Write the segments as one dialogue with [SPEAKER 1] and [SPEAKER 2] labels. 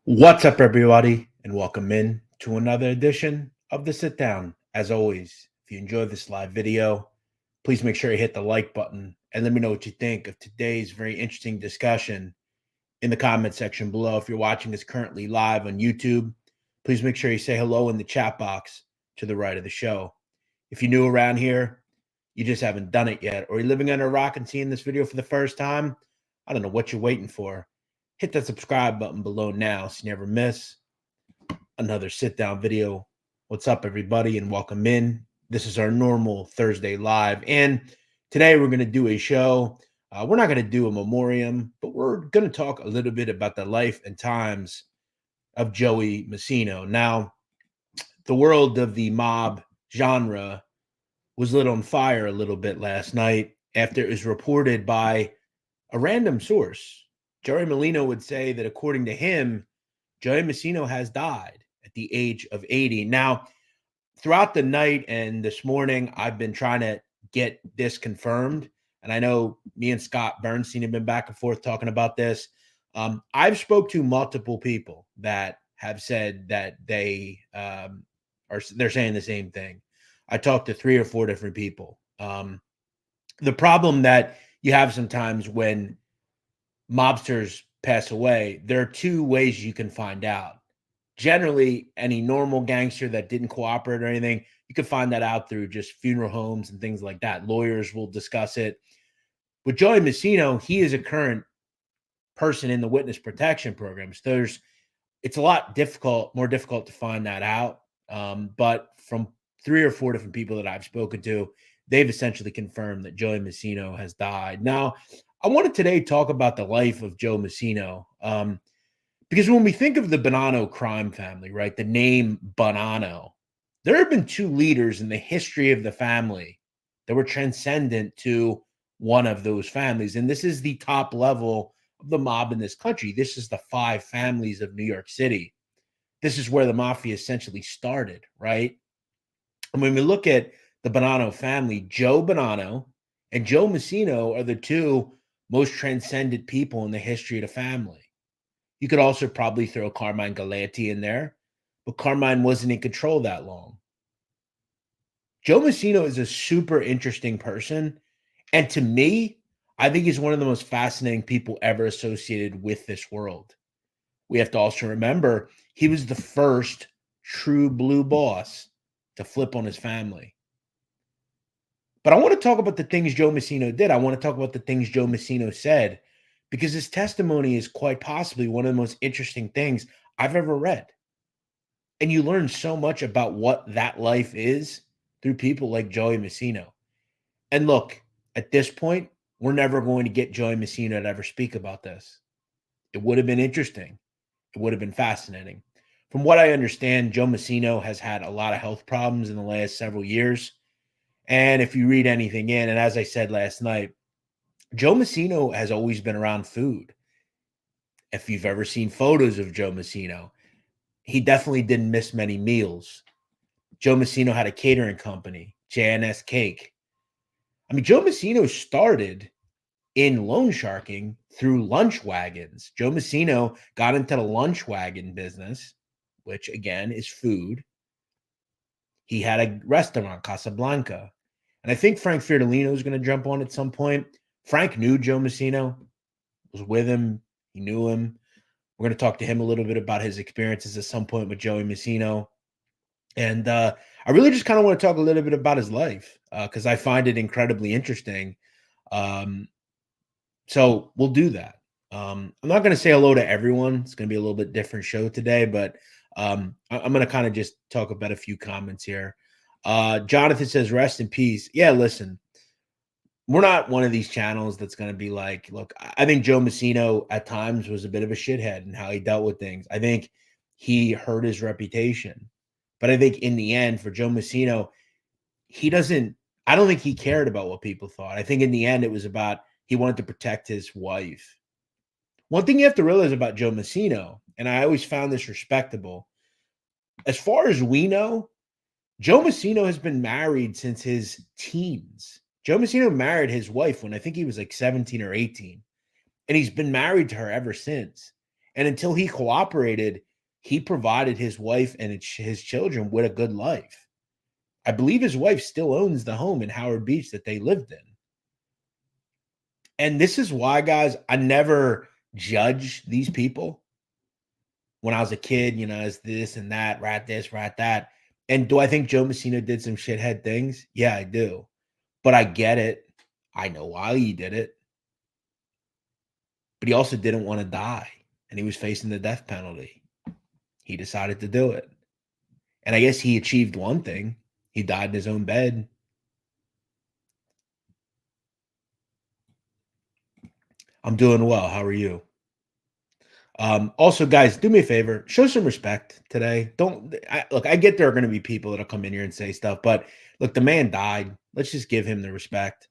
[SPEAKER 1] What's up, everybody, and welcome in to another edition of the Sit Down. As always, if you enjoy this live video, please make sure you hit the like button and let me know what you think of today's very interesting discussion in the comment section below. If you're watching this currently live on YouTube, please make sure you say hello in the chat box to the right of the show. If you're new around here, you just haven't done it yet, or you're living under a rock and seeing this video for the first time, I don't know what you're waiting for. Hit that subscribe button below now so you never miss another sit down video. What's up, everybody, and welcome in. This is our normal Thursday live, and today we're going to do a show. We're not going to do a memoriam, but we're going to talk a little bit about the life and times of Joey Massino. Now, the world of the mob genre was lit on fire a little bit last night after it was reported by a random source. Joey Molino would say that according to him, Joey Massino has died at the age of 80. Now, throughout the night and this morning, I've been trying to get this confirmed. And I know me and Scott Bernstein have been back and forth talking about this. I've spoke to multiple people that have said that they're saying the same thing. I talked to 3 or 4 different people. The problem that you have sometimes when mobsters pass away, there are 2 ways you can find out. Generally, any normal gangster that didn't cooperate or anything, you can find that out through just funeral homes and things like that. Lawyers will discuss it. With Joey Massino, he is a current person in the witness protection program. So it's a lot more difficult to find that out. But from 3 or 4 different people that I've spoken to, they've essentially confirmed that Joey Massino has died. Now, I want to today talk about the life of Joe Massino. Because when we think of the Bonanno crime family, right, the name Bonanno, there have been 2 leaders in the history of the family that were transcendent to one of those families. And this is the top level of the mob in this country. This is the 5 families of New York City. This is where the mafia essentially started, right? And when we look at the Bonanno family, Joe Bonanno and Joe Massino are the 2 most transcendent people in the history of the family. You could also probably throw Carmine Galanti in there, but Carmine wasn't in control that long. Joe Massino is a super interesting person. And to me, I think he's one of the most fascinating people ever associated with this world. We have to also remember he was the first true blue boss to flip on his family. But I want to talk about the things Joe Massino did. I want to talk about the things Joe Massino said, because his testimony is quite possibly one of the most interesting things I've ever read. And you learn so much about what that life is through people like Joey Massino. And look, at this point, we're never going to get Joey Massino to ever speak about this. It would have been interesting. It would have been fascinating. From what I understand, Joe Massino has had a lot of health problems in the last several years. And if you read anything in, and as I said last night, Joe Massino has always been around food. If you've ever seen photos of Joe Massino, he definitely didn't miss many meals. Joe Massino had a catering company, JNS Cake. I mean, Joe Massino started in loan sharking through lunch wagons. Joe Massino got into the lunch wagon business, which again is food. He had a restaurant, Casablanca. And I think Frank Fiordolino is going to jump on at some point. Frank knew Joe Massino, was with him. He knew him. We're going to talk to him a little bit about his experiences at some point with Joey Massino. And I really just kind of want to talk a little bit about his life because I find it incredibly interesting. So we'll do that. I'm not going to say hello to everyone. It's going to be a little bit different show today, but I'm going to kind of just talk about a few comments here. Jonathan says, rest in peace. Yeah, listen, we're not one of these channels that's going to be like, look, I think Joe Massino at times was a bit of a shithead in how he dealt with things. I think he hurt his reputation. But I think in the end, for Joe Massino, I don't think he cared about what people thought. I think in the end, it was about he wanted to protect his wife. One thing you have to realize about Joe Massino, and I always found this respectable, as far as we know, Joe Massino has been married since his teens. Joe Massino married his wife when I think he was like 17 or 18. And he's been married to her ever since. And until he cooperated, he provided his wife and his children with a good life. I believe his wife still owns the home in Howard Beach that they lived in. And this is why, guys, I never judge these people. When I was a kid, as this and that, rat this, rat that. And do I think Joe Massino did some shithead things? Yeah, I do. But I get it. I know why he did it. But he also didn't want to die. And he was facing the death penalty. He decided to do it. And I guess he achieved one thing. He died in his own bed. I'm doing well. How are you? Also, guys, do me a favor. Show some respect today. Look, I get there are going to be people that'll come in here and say stuff, but look, the man died. Let's just give him the respect.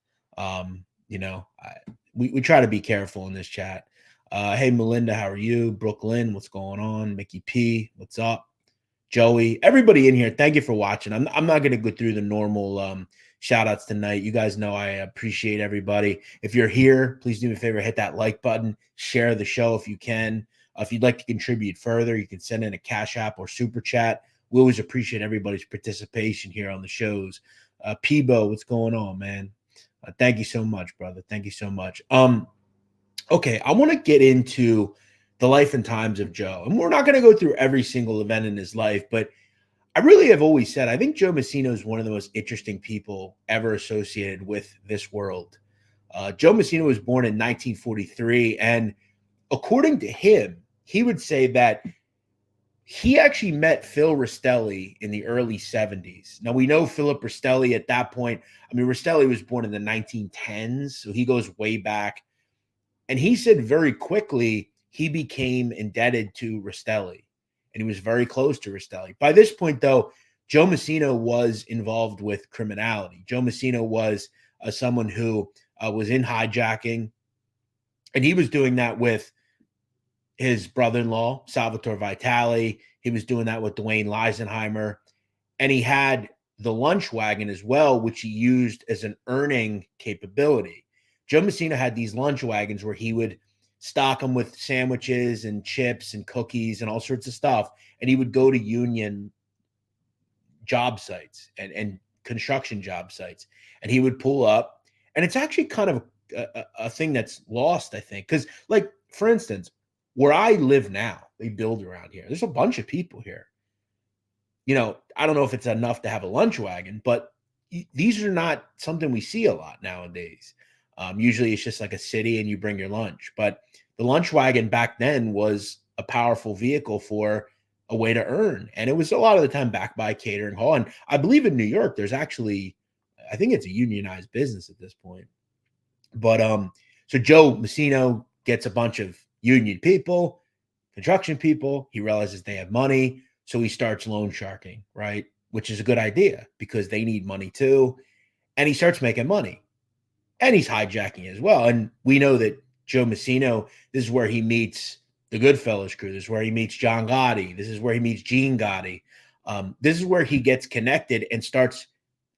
[SPEAKER 1] We try to be careful in this chat. Hey, Melinda, how are you? Brooklyn, what's going on? Mickey P, what's up? Joey, everybody in here, thank you for watching. I'm not going to go through the normal shout outs tonight. You guys know I appreciate everybody. If you're here, please do me a favor, hit that like button, share the show if you can. If you'd like to contribute further, you can send in a Cash App or Super Chat. We always appreciate everybody's participation here on the shows. Peebo, what's going on, man? Thank you so much, brother. Thank you so much. Okay, I want to get into the life and times of Joe. And we're not going to go through every single event in his life, but I really have always said, I think Joe Massino is one of the most interesting people ever associated with this world. Joe Massino was born in 1943, and according to him, he would say that he actually met Phil Rastelli in the early 70s. Now, we know Philip Rastelli at that point. I mean, Rastelli was born in the 1910s, so he goes way back. And he said very quickly he became indebted to Rastelli, and he was very close to Rastelli. By this point, though, Joe Massino was involved with criminality. Joe Massino was someone who was in hijacking, and he was doing that with his brother-in-law, Salvatore Vitale. He was doing that with Dwayne Leisenheimer, and he had the lunch wagon as well, which he used as an earning capability. Joe Massino had these lunch wagons where he would stock them with sandwiches and chips and cookies and all sorts of stuff. And he would go to union job sites and construction job sites, and he would pull up. And it's actually kind of a thing that's lost, I think. Because, like, for instance, where I live now, they build around here. There's a bunch of people here. I don't know if it's enough to have a lunch wagon, but these are not something we see a lot nowadays. Usually it's just like a city and you bring your lunch. But the lunch wagon back then was a powerful vehicle for a way to earn. And it was a lot of the time backed by a catering hall. And I believe in New York, there's actually, I think it's a unionized business at this point. But so Joe Massino gets a bunch of union people, construction people. He realizes they have money. So he starts loan sharking, right? Which is a good idea because they need money too. And he starts making money. And he's hijacking as well. And we know that Joe Massino, this is where he meets the Goodfellas crew. This is where he meets John Gotti. This is where he meets Gene Gotti. This is where he gets connected and starts,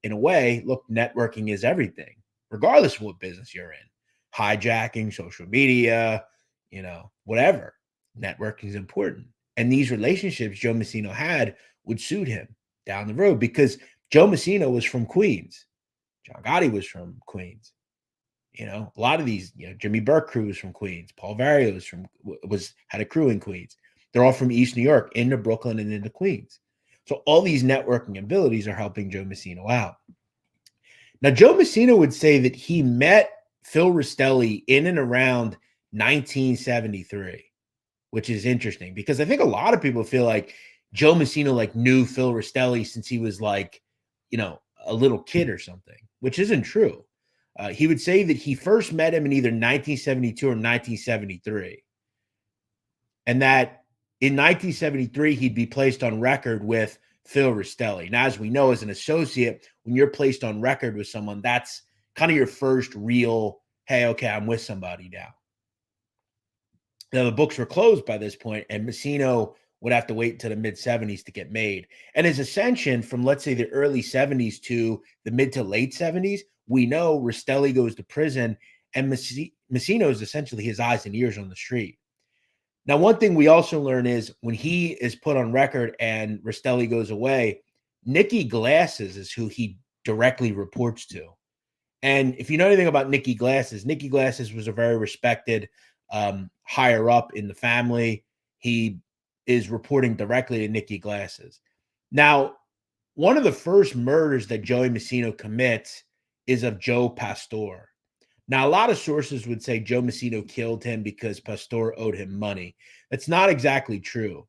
[SPEAKER 1] in a way, look, networking is everything, regardless of what business you're in. Hijacking, social media, whatever. Networking is important. And these relationships Joe Massino had would suit him down the road because Joe Massino was from Queens. John Gotti was from Queens. A lot of these, Jimmy Burke crew was from Queens. Paul Vario had a crew in Queens. They're all from East New York into Brooklyn and into Queens. So all these networking abilities are helping Joe Massino out. Now, Joe Massino would say that he met Phil Rastelli in and around 1973, which is interesting because I think a lot of people feel like Joe Massino knew Phil Rastelli since he was a little kid or something, which isn't true. He would say that he first met him in either 1972 or 1973. And that in 1973, he'd be placed on record with Phil Rastelli. Now, as we know, as an associate, when you're placed on record with someone, that's kind of your first real, hey, okay, I'm with somebody now. Now, the books were closed by this point, and Massino would have to wait until the mid-70s to get made. And his ascension from, let's say, the early 70s to the mid to late 70s, we know Rastelli goes to prison, and Massino is essentially his eyes and ears on the street. Now, one thing we also learn is when he is put on record and Rastelli goes away, Nikki Glasses is who he directly reports to. And if you know anything about Nikki Glasses was a very respected higher up in the family. He is reporting directly to Nikki Glasses. Now, one of the first murders that Joey Massino commits is of Joe Pastor. Now, a lot of sources would say Joe Massino killed him because Pastor owed him money. That's not exactly true.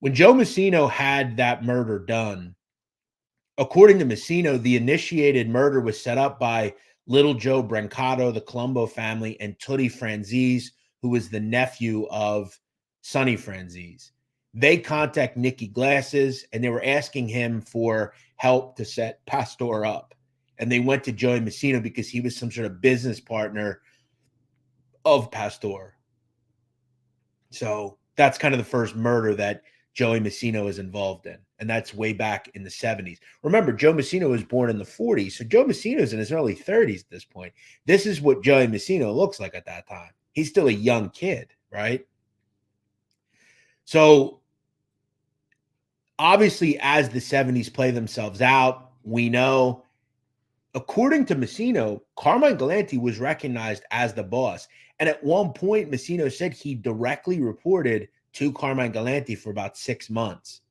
[SPEAKER 1] When Joe Massino had that murder done, according to Massino, the initiated murder was set up by Little Joe Brancato, the Colombo family, and Tutti Franzese, who was the nephew of Sonny Franzese. They contact Nicky Glasses, and they were asking him for help to set Pastor up. And they went to Joey Massino because he was some sort of business partner of Pastor. So that's kind of the first murder that Joey Massino is involved in. And that's way back in the 70s. Remember, Joe Massino was born in the 40s. So Joe Massino's in his early 30s at this point. This is what Joey Massino looks like at that time. He's still a young kid, right? So obviously, as the 70s play themselves out, we know, according to Massino, Carmine Galante was recognized as the boss. And at one point, Massino said he directly reported to Carmine Galante for about 6 months.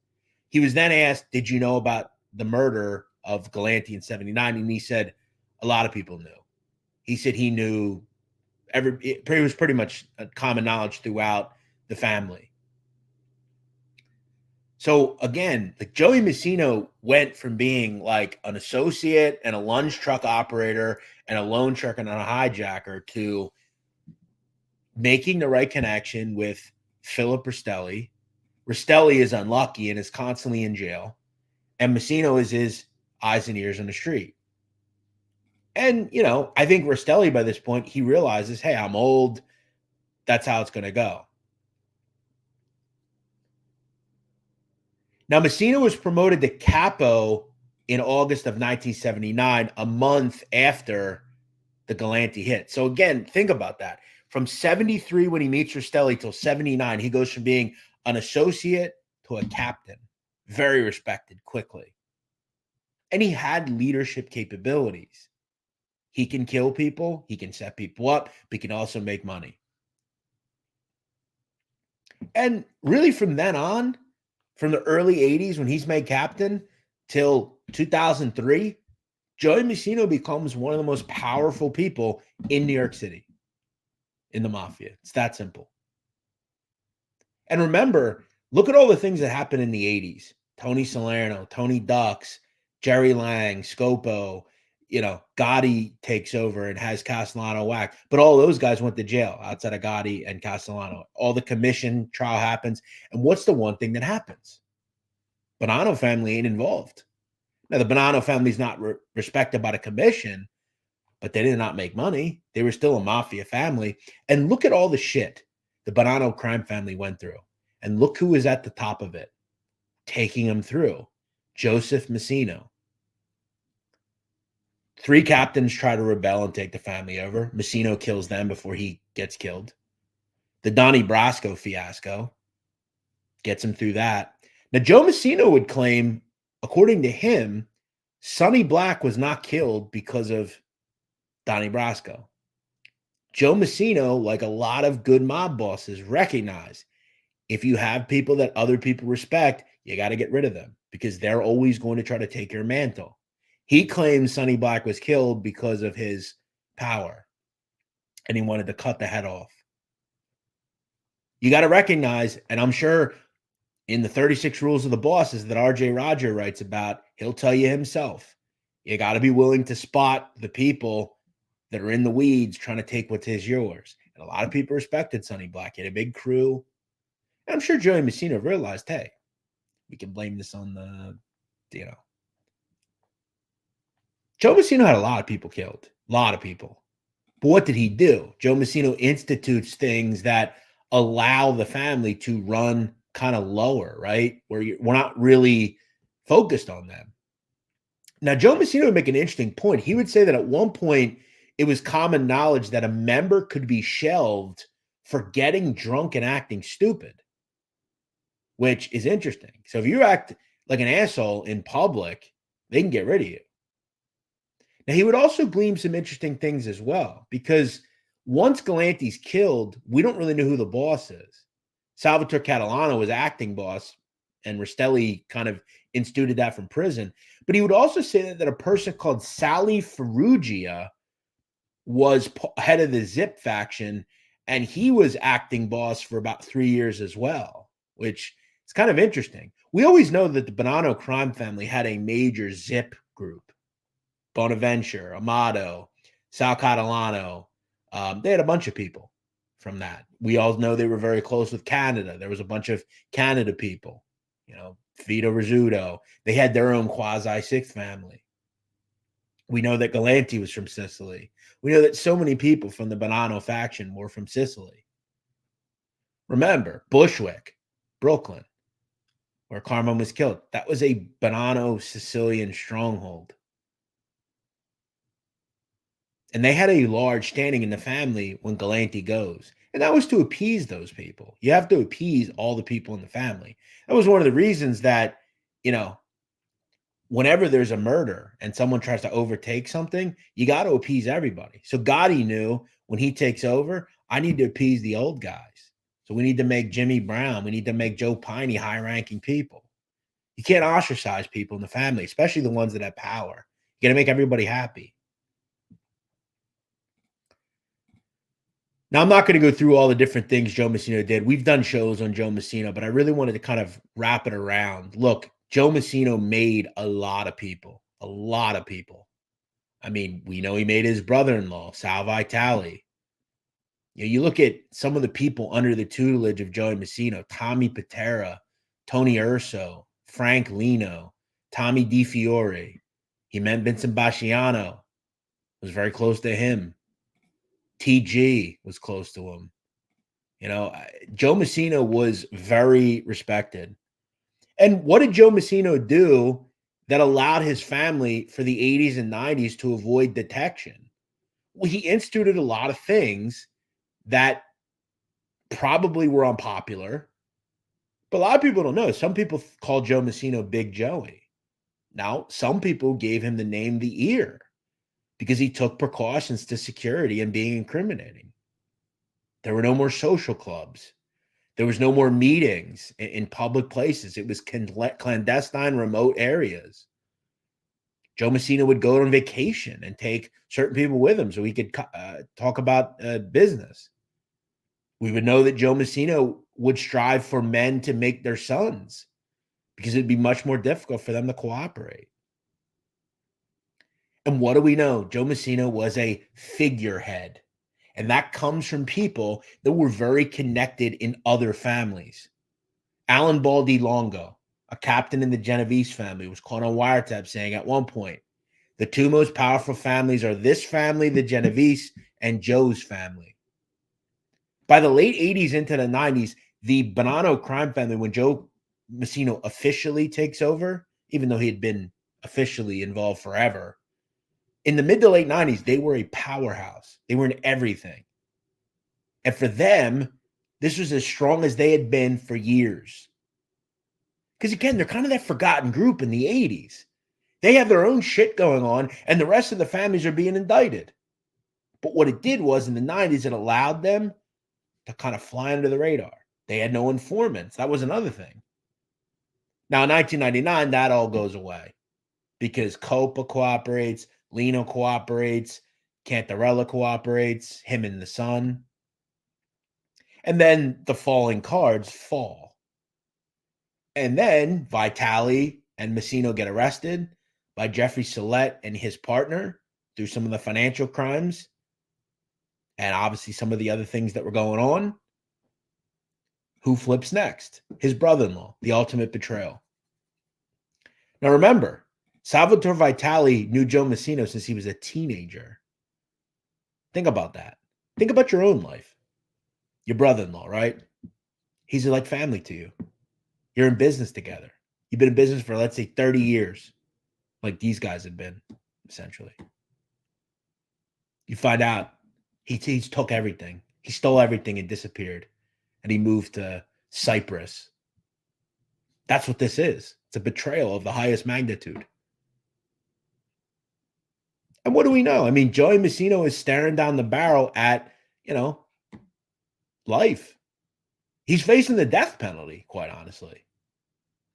[SPEAKER 1] He was then asked, did you know about the murder of Galante in 79? And he said, a lot of people knew. He said he knew. It was pretty much common knowledge throughout the family. So again, like Joey Massino went from being like an associate and a lunch truck operator and a loan shark and a hijacker to making the right connection with Philip Rastelli. Rastelli is unlucky and is constantly in jail. And Massino is his eyes and ears on the street. And, you know, I think Rastelli by this point, he realizes, hey, I'm old. That's how it's going to go. Now, Massino was promoted to capo in August of 1979, a month after the Galante hit. So again, think about that. From 73, when he meets Rastelli, till 79, he goes from being an associate to a captain. Very respected quickly. And he had leadership capabilities. He can kill people. He can set people up. But he can also make money. And really from then on, from the early 80s when he's made captain till 2003, Joey Massino becomes one of the most powerful people in New York City, in the mafia. It's that simple. And remember, look at all the things that happened in the 80s. Tony Salerno, Tony Ducks, Jerry Lang, Scopo, you know, Gotti takes over and has Castellano whacked. But all those guys went to jail outside of Gotti and Castellano. All the commission trial happens. And what's the one thing that happens? Bonanno family ain't involved. Now, the Bonanno family's not respected by the commission, but they did not make money. They were still a mafia family. And look at all the shit the Bonanno crime family went through. And look who is at the top of it, taking them through. Joseph Massino. 3 captains try to rebel and take the family over. Massino kills them before he gets killed. The Donnie Brasco fiasco gets him through that. Now, Joe Massino would claim, according to him, Sonny Black was not killed because of Donnie Brasco. Joe Massino, like a lot of good mob bosses, recognize if you have people that other people respect, you got to get rid of them because they're always going to try to take your mantle. He claims Sonny Black was killed because of his power, and he wanted to cut the head off. You got to recognize, and I'm sure in the 36 Rules of the Bosses that R.J. Roger writes about, he'll tell you himself, you got to be willing to spot the people that are in the weeds trying to take what is yours. And a lot of people respected Sonny Black. He had a big crew. And I'm sure Joey Massino realized, hey, we can blame this on the, you know. Joe Massino had a lot of people killed. A lot of people. But what did he do? Joe Massino institutes things that allow the family to run kind of lower, right? Where we're not really focused on them. Now, Joe Massino would make an interesting point. He would say that at one point, it was common knowledge that a member could be shelved for getting drunk and acting stupid, which is interesting. So if you act like an asshole in public, they can get rid of you. Now, he would also glean some interesting things as well, because once Galante's killed, we don't really know who the boss is. Salvatore Catalano was acting boss, and Rastelli kind of instituted that from prison. But he would also say that a person called Sally Ferrugia was head of the Zip faction, and he was acting boss for about 3 years as well, which is kind of interesting. We always know that the Bonanno crime family had a major Zip group. Bonaventure, Amato, Sal Catalano. They had a bunch of people from that. We all know they were very close with Canada. There was a bunch of Canada people, Vito Rizzuto. They had their own quasi-sixth family. We know that Galante was from Sicily. We know that so many people from the Bonanno faction were from Sicily. Remember, Bushwick, Brooklyn, where Carmine was killed. That was a Bonanno Sicilian stronghold. And they had a large standing in the family when Galante goes. And that was to appease those people. You have to appease all the people in the family. That was one of the reasons that, whenever there's a murder and someone tries to overtake something, you got to appease everybody. So Gotti knew when he takes over, I need to appease the old guys. So we need to make Jimmy Brown, we need to make Joe Piney high-ranking people. You can't ostracize people in the family, especially the ones that have power. You got to make everybody happy. Now, I'm not going to go through all the different things Joe Massino did. We've done shows on Joe Massino, but I really wanted to kind of wrap it around. Look, Joe Massino made a lot of people. A lot of people. I mean, we know he made his brother-in-law, Sal Vitale. You look at some of the people under the tutelage of Joe Massino: Tommy Patera, Tony Urso, Frank Lino, Tommy DiFiore. He met Vincent Basciano, was very close to him. TG was close to him. Joe Massino was very respected. And what did Joe Massino do that allowed his family for the 80s and 90s to avoid detection? Well, he instituted a lot of things that probably were unpopular, but a lot of people don't know. Some people call Joe Massino Big Joey. Now, some people gave him the name The Ear because he took precautions to security and being incriminating. There were no more social clubs. There was no more meetings in public places. It was clandestine, remote areas. Joe Massino would go on vacation and take certain people with him so he could talk about business. We would know that Joe Massino would strive for men to make their sons because it'd be much more difficult for them to cooperate. And what do we know? Joe Massino was a figurehead. And that comes from people that were very connected in other families. Alan Baldi Longo, a captain in the Genovese family, was caught on wiretap saying at one point, the two most powerful families are this family, the Genovese, and Joe's family. By the late 80s into the 90s, the Bonanno crime family, when Joe Massino officially takes over, even though he had been officially involved forever, in the mid to late 90s, they were a powerhouse. They were in everything. And for them, this was as strong as they had been for years. Because again, they're kind of that forgotten group in the 80s. They have their own shit going on, and the rest of the families are being indicted. But what it did was in the 90s, it allowed them to kind of fly under the radar. They had no informants. That was another thing. Now, in 1999, that all goes away because Copa cooperates, Lino cooperates, Cantarella cooperates, him and the son. And then the falling cards fall. And then Vitale and Massino get arrested by Jeffrey Sillett and his partner through some of the financial crimes and obviously some of the other things that were going on. Who flips next? His brother-in-law, the ultimate betrayal. Now remember, Salvatore Vitale knew Joe Massino since he was a teenager. Think about that. Think about your own life. Your brother-in-law, right? He's like family to you. You're in business together. You've been in business for, let's say, 30 years, like these guys have been, essentially. You find out he took everything. He stole everything and disappeared, and he moved to Cyprus. That's what this is. It's a betrayal of the highest magnitude. And what do we know? I mean, Joey Massino is staring down the barrel at, life. He's facing the death penalty, quite honestly.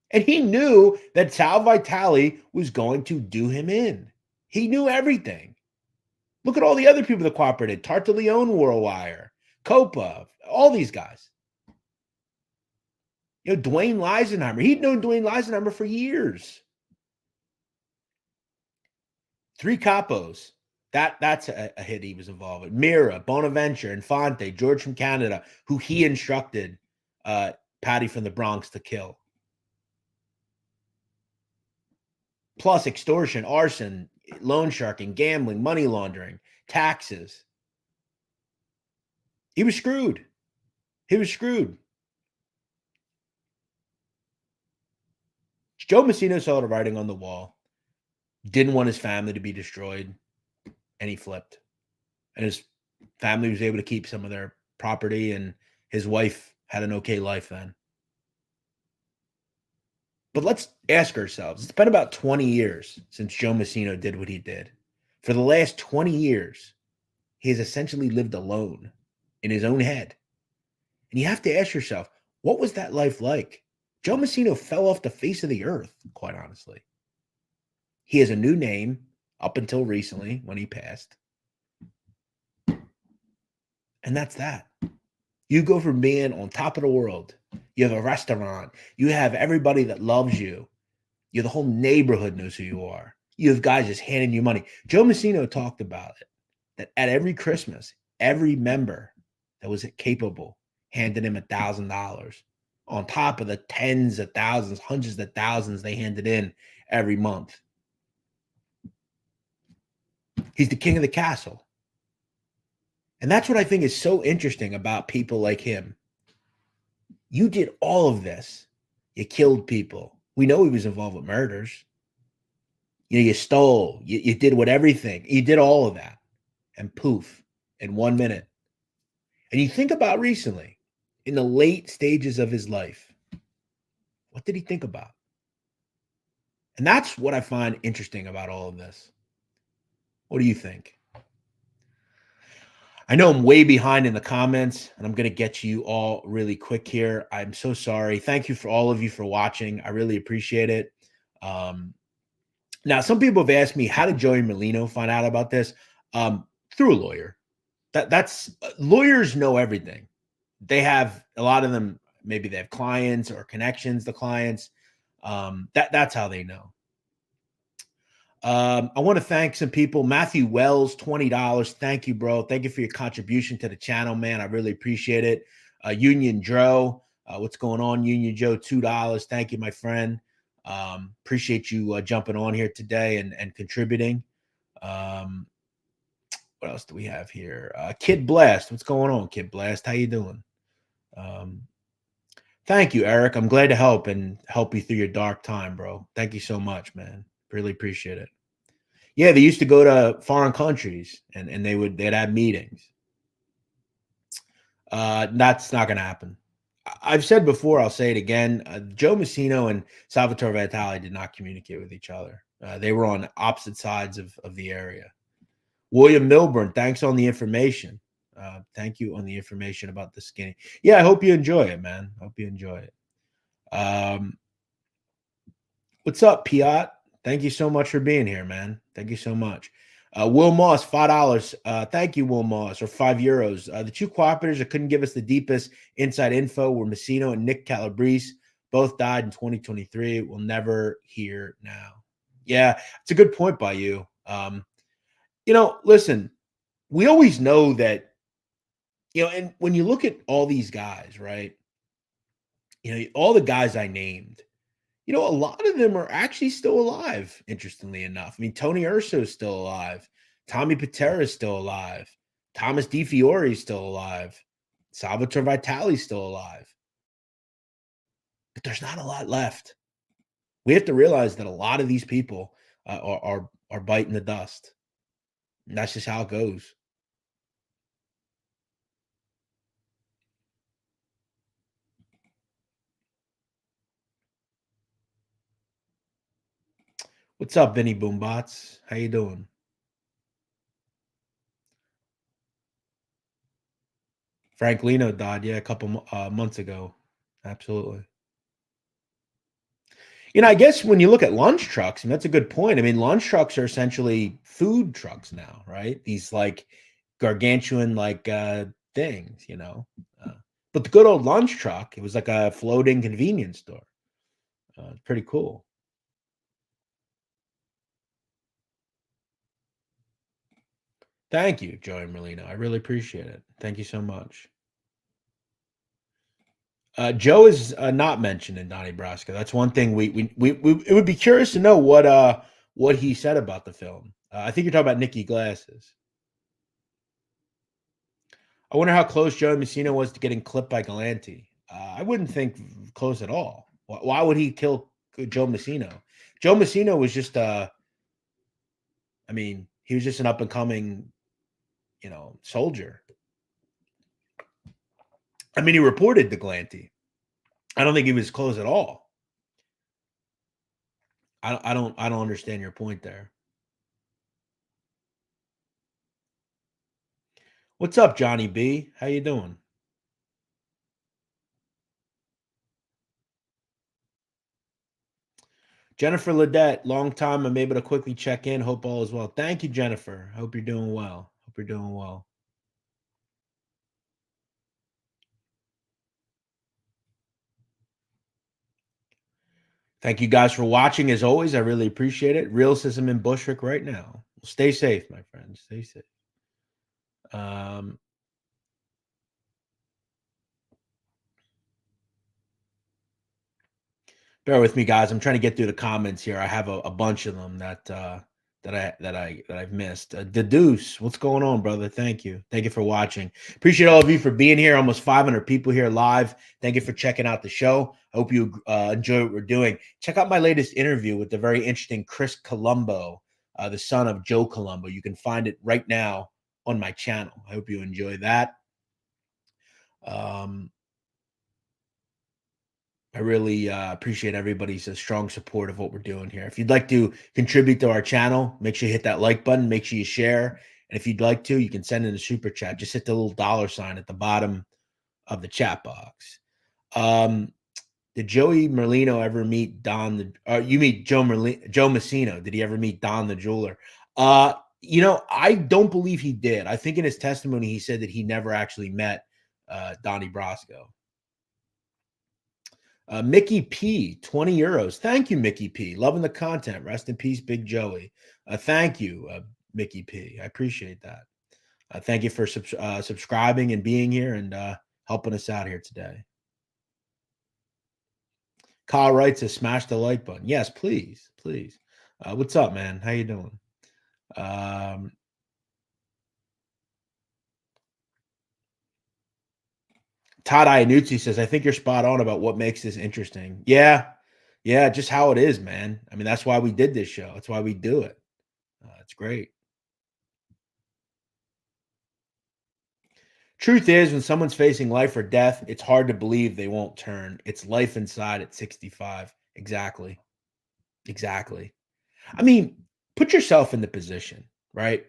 [SPEAKER 1] And he knew that Sal Vitale was going to do him in. He knew everything. Look at all the other people that cooperated. Tartaleone wore a wire. Copa, all these guys. Dwayne Leisenheimer. He'd known Dwayne Leisenheimer for years. 3 capos. That's a hit he was involved with. Mira, Bonaventure, Infante, George from Canada, who he instructed Patty from the Bronx to kill. Plus extortion, arson, loan sharking, gambling, money laundering, taxes. He was screwed. He was screwed. Joe Massino saw the writing on the wall, didn't want his family to be destroyed, and he flipped. And his family was able to keep some of their property, and his wife had an okay life then. But let's ask ourselves, it's been about 20 years since Joe Massino did what he did. For the last 20 years, he has essentially lived alone in his own head. And you have to ask yourself, what was that life like? Joe Massino fell off the face of the earth, quite honestly. He has a new name up until recently when he passed. And that's that. You go from being on top of the world. You have a restaurant. You have everybody that loves you. The whole neighborhood knows who you are. You have guys just handing you money. Joe Massino talked about it, that at every Christmas, every member that was capable handed him $1,000 on top of the tens of thousands, hundreds of thousands they handed in every month. He's the king of the castle. And that's what I think is so interesting about people like him. You did all of this. You killed people. We know he was involved with murders. You stole. You did everything. You did all of that. And poof, in 1 minute. And you think about recently, in the late stages of his life, what did he think about? And that's what I find interesting about all of this. What do you think? I know I'm way behind in the comments, and I'm going to get to you all really quick here. I'm so sorry. Thank you for all of you for watching. I really appreciate it. Now, some people have asked me, how did Joey Molino find out about this? Through a lawyer. That's lawyers know everything. They have, a lot of them, maybe they have clients or connections to clients. That's how they know. I want to thank some people. Matthew Wells, $20. Thank you, bro. Thank you for your contribution to the channel, man. I really appreciate it. Union Joe, what's going on? Union Joe, $2. Thank you, my friend. Appreciate you jumping on here today and contributing. What else do we have here? Kid Blast, what's going on, Kid Blast? How you doing? Thank you, Eric. I'm glad to help you through your dark time, bro. Thank you so much, man. Really appreciate it. Yeah, they used to go to foreign countries and they'd have meetings. That's not going to happen. I've said before, I'll say it again. Joe Massino and Salvatore Vitale did not communicate with each other. They were on opposite sides of the area. William Milburn, thanks on the information. Thank you on the information about the skinny. Yeah, I hope you enjoy it, man. Hope you enjoy it. What's up, Piat? Thank you so much for being here, man. Thank you so much. Will Moss, $5. Thank you, Will Moss, or €5. The 2 cooperators that couldn't give us the deepest inside info were Massino and Nick Calabrese. Both died in 2023. We'll never hear now. Yeah, it's a good point by you. Listen, we always know that, and when you look at all these guys, right, all the guys I named, a lot of them are actually still alive, interestingly enough. I mean, Tony Urso is still alive. Tommy Patera is still alive. Thomas DiFiore is still alive. Salvatore Vitale is still alive. But there's not a lot left. We have to realize that a lot of these people are biting the dust. And that's just how it goes. What's up, Vinny Boombots? How you doing? Frank Lino died, yeah, a couple months ago. Absolutely. I guess when you look at lunch trucks, and that's a good point. I mean, lunch trucks are essentially food trucks now, right? These like gargantuan like things, Uh, but the good old lunch truck, it was like a floating convenience store. Pretty cool. Thank you, Joey Merlino. I really appreciate it. Thank you so much. Joe is not mentioned in Donnie Brasco. That's one thing we it would be curious to know what he said about the film. I think you're talking about Nikki Glasses. I wonder how close Joe Massino was to getting clipped by Galante. I wouldn't think close at all. Why would he kill Joe Massino? Joe Massino was just I mean, he was just an up and coming, soldier. I mean, he reported to Galante. I don't think he was close at all. I don't understand your point there. What's up, Johnny B? How you doing? Jennifer Ledette, long time. I'm able to quickly check in. Hope all is well. Thank you, Jennifer. Hope you're doing well. Hope you're doing well. Thank you guys for watching. As always, I really appreciate it. Real system in Bushwick right now. Stay safe, my friends. Stay safe. Um, Bear with me, guys. I'm trying to get through the comments here. I have a bunch of them that I've missed. The Deuce, what's going on, brother? Thank you for watching. Appreciate all of you for being here. Almost 500 people here live. Thank you for checking out the show. I hope you enjoy what we're doing. Check out my latest interview with the very interesting Chris Colombo, the son of Joe Colombo. You can find it right now on my channel. I hope you enjoy that. Um, I really appreciate everybody's strong support of what we're doing here. If you'd like to contribute to our channel, make sure you hit that like button. Make sure you share. And if you'd like to, you can send in a super chat. Just hit the little dollar sign at the bottom of the chat box. Um, did Joey Merlino ever meet Don? You meet Joe Massino. Did he ever meet Don the jeweler? I don't believe he did. I think in his testimony he said that he never actually met Donnie Brasco. Mickey P, 20 euros. Thank you, Mickey P. Loving the content. Rest in peace, Big Joey. Thank you, Mickey P. I appreciate that. Thank you for subscribing and being here and helping us out here today. Kyle writes to smash the like button. Yes, please, please. What's up, man? How you doing? Todd Iannuzzi says, I think you're spot on about what makes this interesting. Yeah, just how it is, man. I mean, that's why we did this show. That's why we do it. It's great. Truth is, when someone's facing life or death, it's hard to believe they won't turn. It's life inside at 65. Exactly. Exactly. I mean, put yourself in the position, right?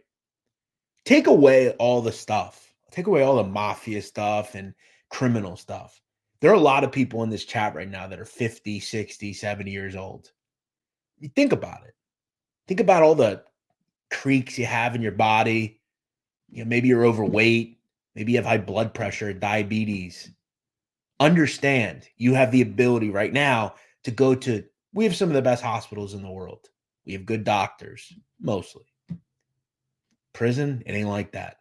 [SPEAKER 1] Take away all the stuff. Take away all the mafia stuff and criminal stuff. There are a lot of people in this chat right now that are 50, 60, 70 years old. You think about it. Think about all the creaks you have in your body. Maybe you're overweight. Maybe you have high blood pressure, diabetes. Understand you have the ability right now to go to, we have some of the best hospitals in the world. We have good doctors, mostly. Prison, it ain't like that.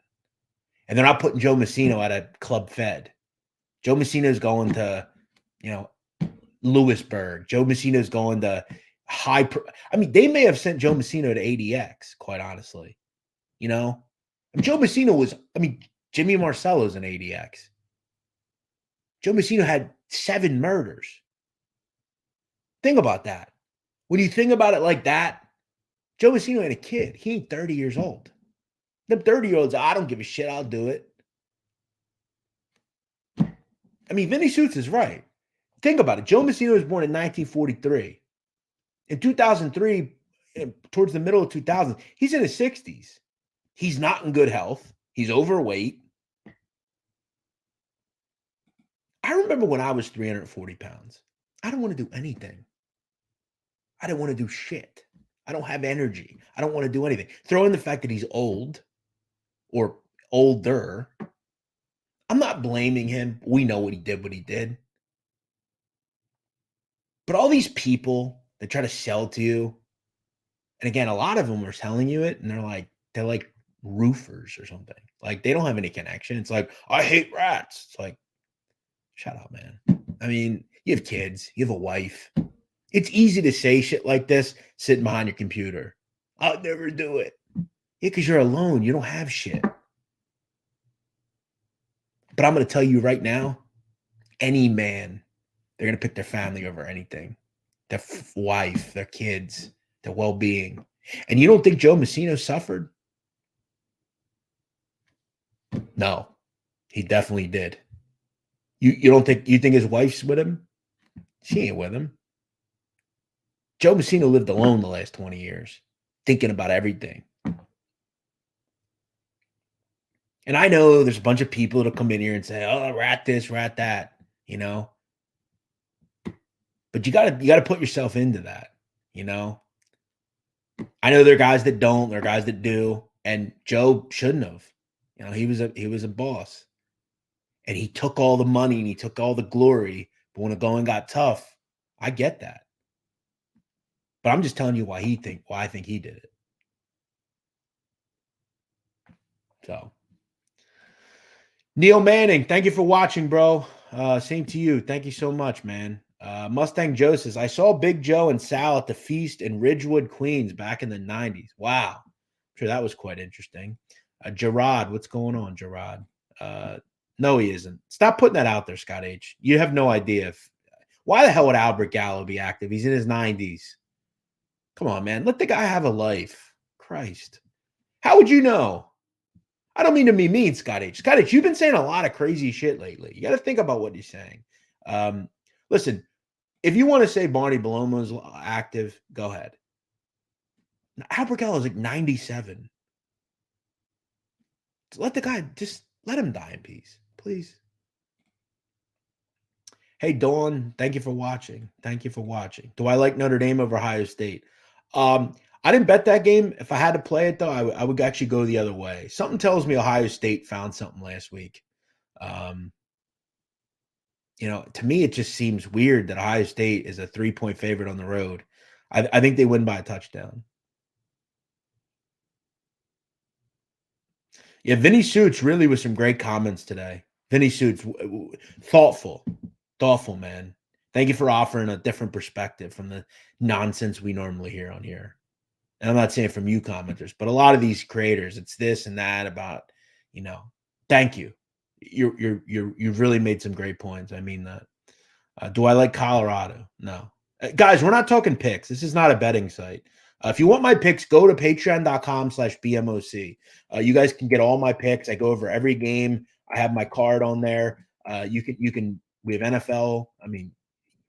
[SPEAKER 1] And they're not putting Joe Massino at a club fed. Joe Massino's going to, Lewisburg. Joe Massino's going to I mean, they may have sent Joe Massino to ADX, quite honestly. Joe Massino was, Jimmy Marcello's in ADX. Joe Massino had 7 murders. Think about that. When you think about it like that, Joe Massino ain't a kid. He ain't 30 years old. Them 30-year-olds, I don't give a shit. I'll do it. I mean, Vinny Suits is right. Think about it. Joe Massino was born in 1943. In 2003, towards the middle of 2000s. He's in his 60s. He's not in good health. He's overweight. I remember when I was 340 pounds. I don't want to do anything. I don't want to do shit. I don't have energy. I don't want to do anything. Throw in the fact that he's old or older. I'm not blaming him. We know what he did. But all these people that try to sell to you, and again, a lot of them are telling you it, and they're like roofers or something. Like they don't have any connection. It's like, I hate rats. It's like, shut up, man. I mean, you have kids, you have a wife. It's easy to say shit like this sitting behind your computer. I'll never do it. Yeah, because you're alone. You don't have shit. But I'm going to tell you right now, any man, they're going to pick their family over anything. Their wife, their kids, their well-being. And you don't think Joe Massino suffered? No, he definitely did. You don't think, you think his wife's with him? She ain't with him. Joe Massino lived alone the last 20 years, thinking about everything. And I know there's a bunch of people that'll come in here and say, oh, rat this, rat that, you know. But you gotta put yourself into that, you know. I know there are guys that don't, there are guys that do, and Joe shouldn't have. You know, he was a boss. And he took all the money and he took all the glory. But when the going got tough, I get that. But I'm just telling you why I think he did it. So, Neil Manning, thank you for watching, bro. Same to you. Thank you so much, man. Mustang Joe says, I saw Big Joe and Sal at the feast in Ridgewood, Queens back in the 90s. Wow. I'm sure that was quite interesting. Gerard, what's going on, Gerard? No, he isn't. Stop putting that out there, Scott H. You have no idea. Why the hell would Albert Gallo be active? He's in his 90s. Come on, man. Let the guy have a life. Christ. How would you know? I don't mean to be mean, Scott H. Scott H, you've been saying a lot of crazy shit lately. You got to think about what you're saying. Listen, if you want to say Barney Belomo's active, go ahead. Albert Gallo is like 97. Let the guy, just let him die in peace, please. Hey, Dawn, thank you for watching. Thank you for watching. Do I like Notre Dame over Ohio State? I didn't bet that game. If I had to play it, though, I would actually go the other way. Something tells me Ohio State found something last week. You know, to me, it just seems weird that Ohio State is a 3-point favorite on the road. I think they win by a touchdown. Yeah, Vinny Suits really was some great comments today. Vinny Suits, thoughtful, man. Thank you for offering a different perspective from the nonsense we normally hear on here. And I'm not saying from you commenters, but a lot of these creators, it's this and that about, you know, thank you. You've really made some great points. I mean that. Do I like Colorado? No. Guys, we're not talking picks. This is not a betting site. If you want my picks, go to patreon.com/BMOC. You guys can get all my picks. I go over every game. I have my card on there. We have NFL. I mean,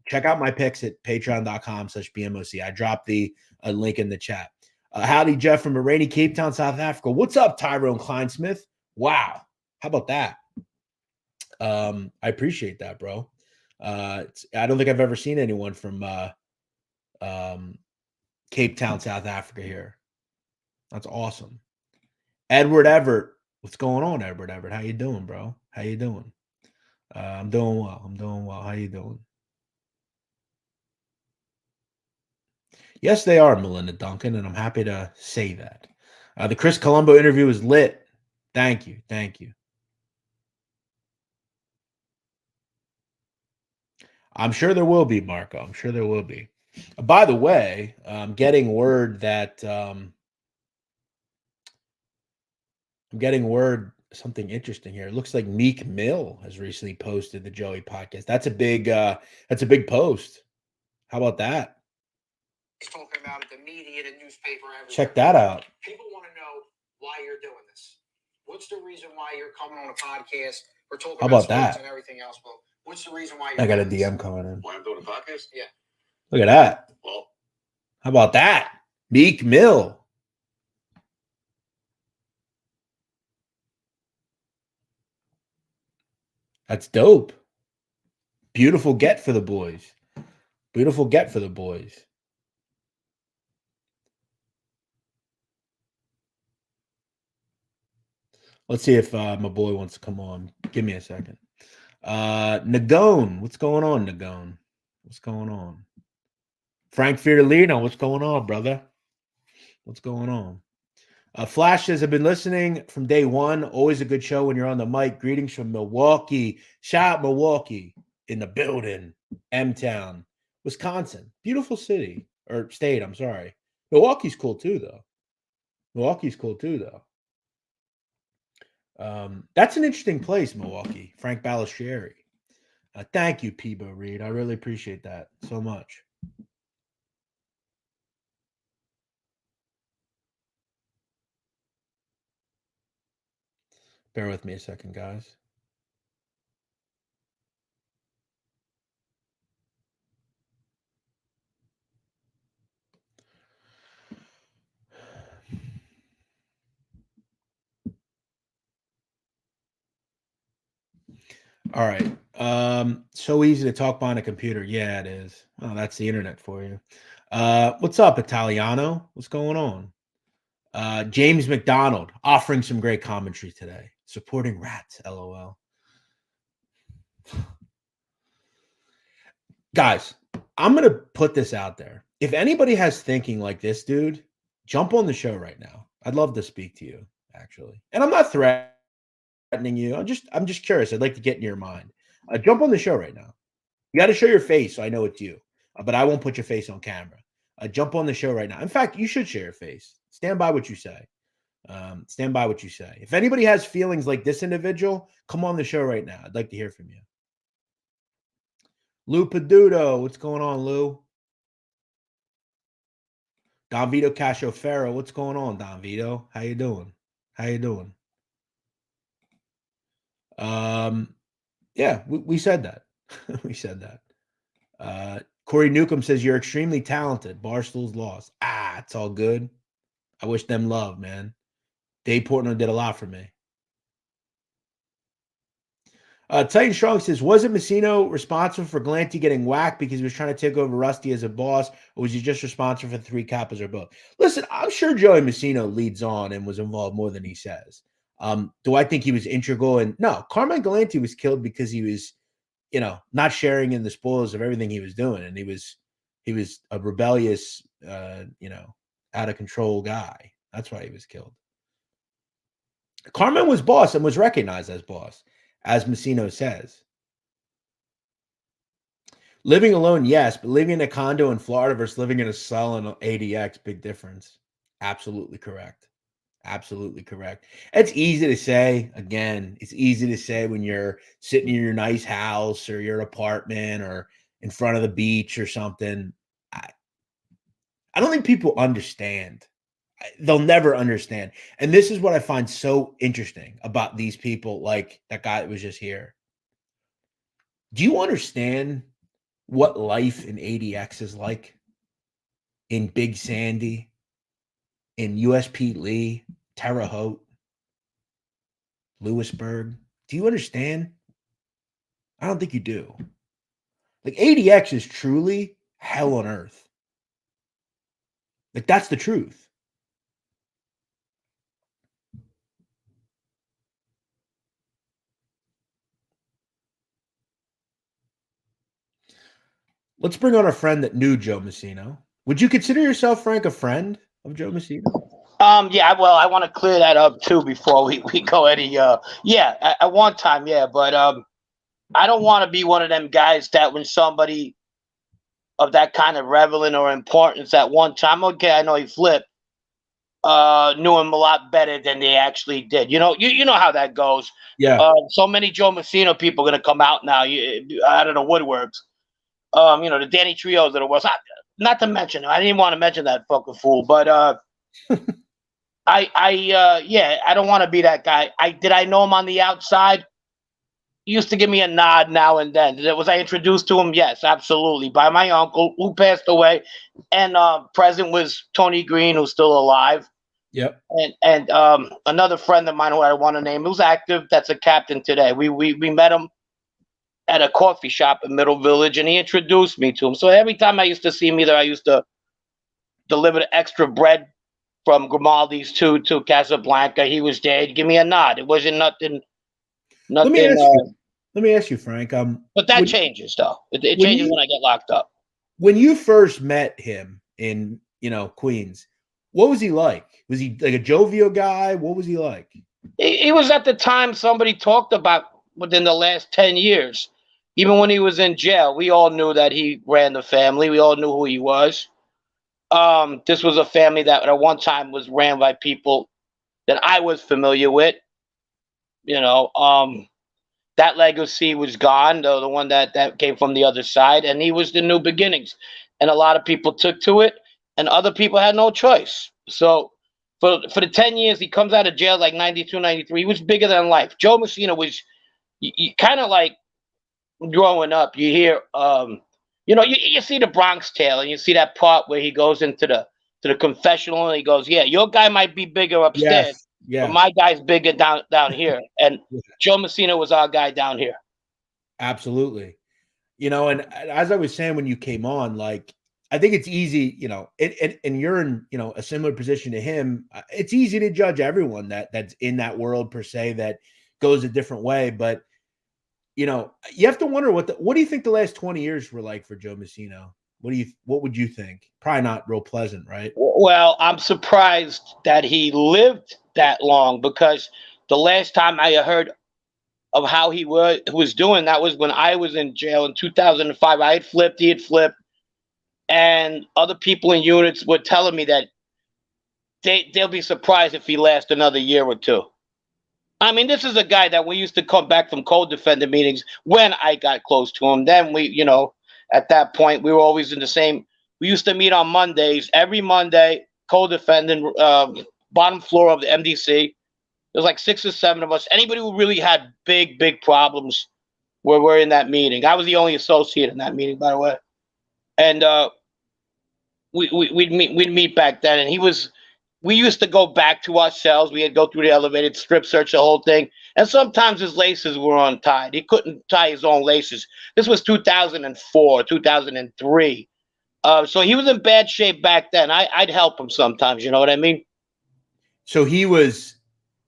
[SPEAKER 1] check out my picks at patreon.com/BMOC. I dropped the link in the chat. Howdy, Jeff from a rainy Cape Town, South Africa. What's up, Tyrone Kleinsmith? Wow. How about that? I appreciate that, bro. I don't think I've ever seen anyone from Cape Town, South Africa here. That's awesome. Edward Everett. What's going on, Edward Everett? How you doing, bro? How you doing? I'm doing well. How you doing? Yes, they are, Melinda Duncan, and I'm happy to say that. The Chris Colombo interview was lit. Thank you. I'm sure there will be, Marco. I'm sure there will be. By the way, I'm getting word that something interesting here. It looks like Meek Mill has recently posted the Joey podcast. That's a big post. How about that?
[SPEAKER 2] He's talking about it, the media, the newspaper, everything.
[SPEAKER 1] Check that out.
[SPEAKER 2] People want to know why you're doing this. What's the reason why you're coming on a podcast? We're talking about sports and everything else, but what's the reason why you're
[SPEAKER 1] I got a DM coming in.
[SPEAKER 2] Why I'm doing a podcast? Yeah.
[SPEAKER 1] Look at that.
[SPEAKER 2] Well,
[SPEAKER 1] how about that? Meek Mill. That's dope. Beautiful get for the boys. Beautiful get for the boys. Let's see if my boy wants to come on. Give me a second. Nagone. What's going on, Nagone? What's going on? Frank Fiorellino. What's going on, brother? What's going on? Flash says, I've been listening from day one. Always a good show when you're on the mic. Greetings from Milwaukee. Shout out Milwaukee in the building. M-Town, Wisconsin. Beautiful city. Or state, I'm sorry. Milwaukee's cool too, though. That's an interesting place, Milwaukee. Frank Balistrieri. Thank you, Peebo Reed. I really appreciate that so much. Bear with me a second, guys. All right. So easy to talk behind a computer. Yeah, it is. Oh, that's the internet for you. What's up, Italiano? What's going on? James McDonald offering some great commentary today. Supporting rats, LOL. Guys, I'm going to put this out there. If anybody has thinking like this, dude, jump on the show right now. I'd love to speak to you, actually. And I'm not threatening you. I'm just curious. I'd like to get in your mind. Jump on the show right now. You got to show your face so I know it's you. But I won't put your face on camera. Jump on the show right now. In fact, you should share your face. Stand by what you say. Stand by what you say. If anybody has feelings like this individual, come on the show right now. I'd like to hear from you. Lou Peduto, what's going on, Lou? Don Vito Casciofero, what's going on, Don Vito? How you doing? Yeah, we said that. We said that. Corey Newcomb says you're extremely talented. Barstool's lost. It's all good. I wish them love, man. Dave Portnoy did a lot for me. Titan Strong says, wasn't Massino responsible for Galanti getting whacked because he was trying to take over Rusty as a boss, or was he just responsible for the 3 Kappas or both? Listen, I'm sure Joey Massino leads on and was involved more than he says. Do I think he was integral? And no, Carmine Galanti was killed because he was, not sharing in the spoils of everything he was doing, and he was a rebellious, out of control guy. That's why he was killed. Carmine was boss and was recognized as boss, as Massino says. Living alone, yes, but living in a condo in Florida versus living in a cell in ADX, big difference. Absolutely correct. Absolutely correct. It's easy to say. Again, it's easy to say when you're sitting in your nice house or your apartment or in front of the beach or something. I don't think people understand. They'll never understand. And this is what I find so interesting about these people, like that guy that was just here. Do you understand what life in ADX is like? In Big Sandy, in USP Lee, Terre Haute, Lewisburg? Do you understand? I don't think you do. Like, ADX is truly hell on earth. Like, that's the truth. Let's bring on a friend that knew Joe Massino. Would you consider yourself, Frank, a friend of Joe Massino?
[SPEAKER 3] Yeah, well, I want to clear that up too before we go any at one time, but I don't want to be one of them guys that when somebody of that kind of relevant or importance at one time, okay, I know he flipped, knew him a lot better than they actually did. You know how that goes.
[SPEAKER 1] Yeah.
[SPEAKER 3] So many Joe Massino people are gonna come out now. Out of the woodworks. The Danny Trios that it was. Not to mention, I didn't want to mention that fucking fool, but I don't want to be that guy. Did I know him on the outside? used to give me a nod now and then. Was I introduced to him? Yes, absolutely, by my uncle who passed away, and present was Tony Green, who's still alive.
[SPEAKER 1] Yep.
[SPEAKER 3] And another friend of mine who I want to name, who's active, that's a captain today. We met him at a coffee shop in Middle Village, and he introduced me to him. So every time I used to see him either, I used to deliver the extra bread from Grimaldi's to Casablanca. He was there. He'd give me a nod. It wasn't nothing.
[SPEAKER 1] Let me ask you, Frank.
[SPEAKER 3] But that changes, though. It changes when I get locked up.
[SPEAKER 1] When you first met him in, Queens, what was he like? Was he like a jovial guy? What was he like?
[SPEAKER 3] He was at the time somebody talked about within the last 10 years. Even when he was in jail, we all knew that he ran the family. We all knew who he was. This was a family that at one time was ran by people that I was familiar with. That legacy was gone, the one that came from the other side, and he was the new beginnings. And a lot of people took to it, and other people had no choice. So for the 10 years, he comes out of jail like 92, 93. He was bigger than life. Joe Massino was kind of like growing up. You hear, you see the Bronx Tale, and you see that part where he goes into the confessional, and he goes, "Yeah, your guy might be bigger upstairs."
[SPEAKER 1] Yes. Yeah.
[SPEAKER 3] But my guy's bigger down here. And Joe Massino was our guy down here.
[SPEAKER 1] Absolutely. And as I was saying when you came on, like, I think it's easy, and you're in, a similar position to him. It's easy to judge everyone that's in that world per se that goes a different way. But, you have to wonder what do you think the last 20 years were like for Joe Massino? What would you think? Probably not real pleasant, right?
[SPEAKER 3] Well, I'm surprised that he lived that long, because the last time I heard of how he was doing, that was when I was in jail in 2005. I had flipped, he had flipped, and other people in units were telling me that they'll be surprised if he lasts another year or two. I mean, this is a guy that we used to come back from co-defendant meetings when I got close to him. Then we, at that point, we were always in the same. We used to meet on Mondays. Every Monday, co-defendant, bottom floor of the MDC. There's like 6 or 7 of us. Anybody who really had big problems were in that meeting. I was the only associate in that meeting, by the way. And we'd meet back then. And we used to go back to our cells. We had to go through the elevator, strip search the whole thing. And sometimes his laces were untied. He couldn't tie his own laces. This was 2004, 2003. So he was in bad shape back then. I'd help him sometimes. You know what I mean?
[SPEAKER 1] So he was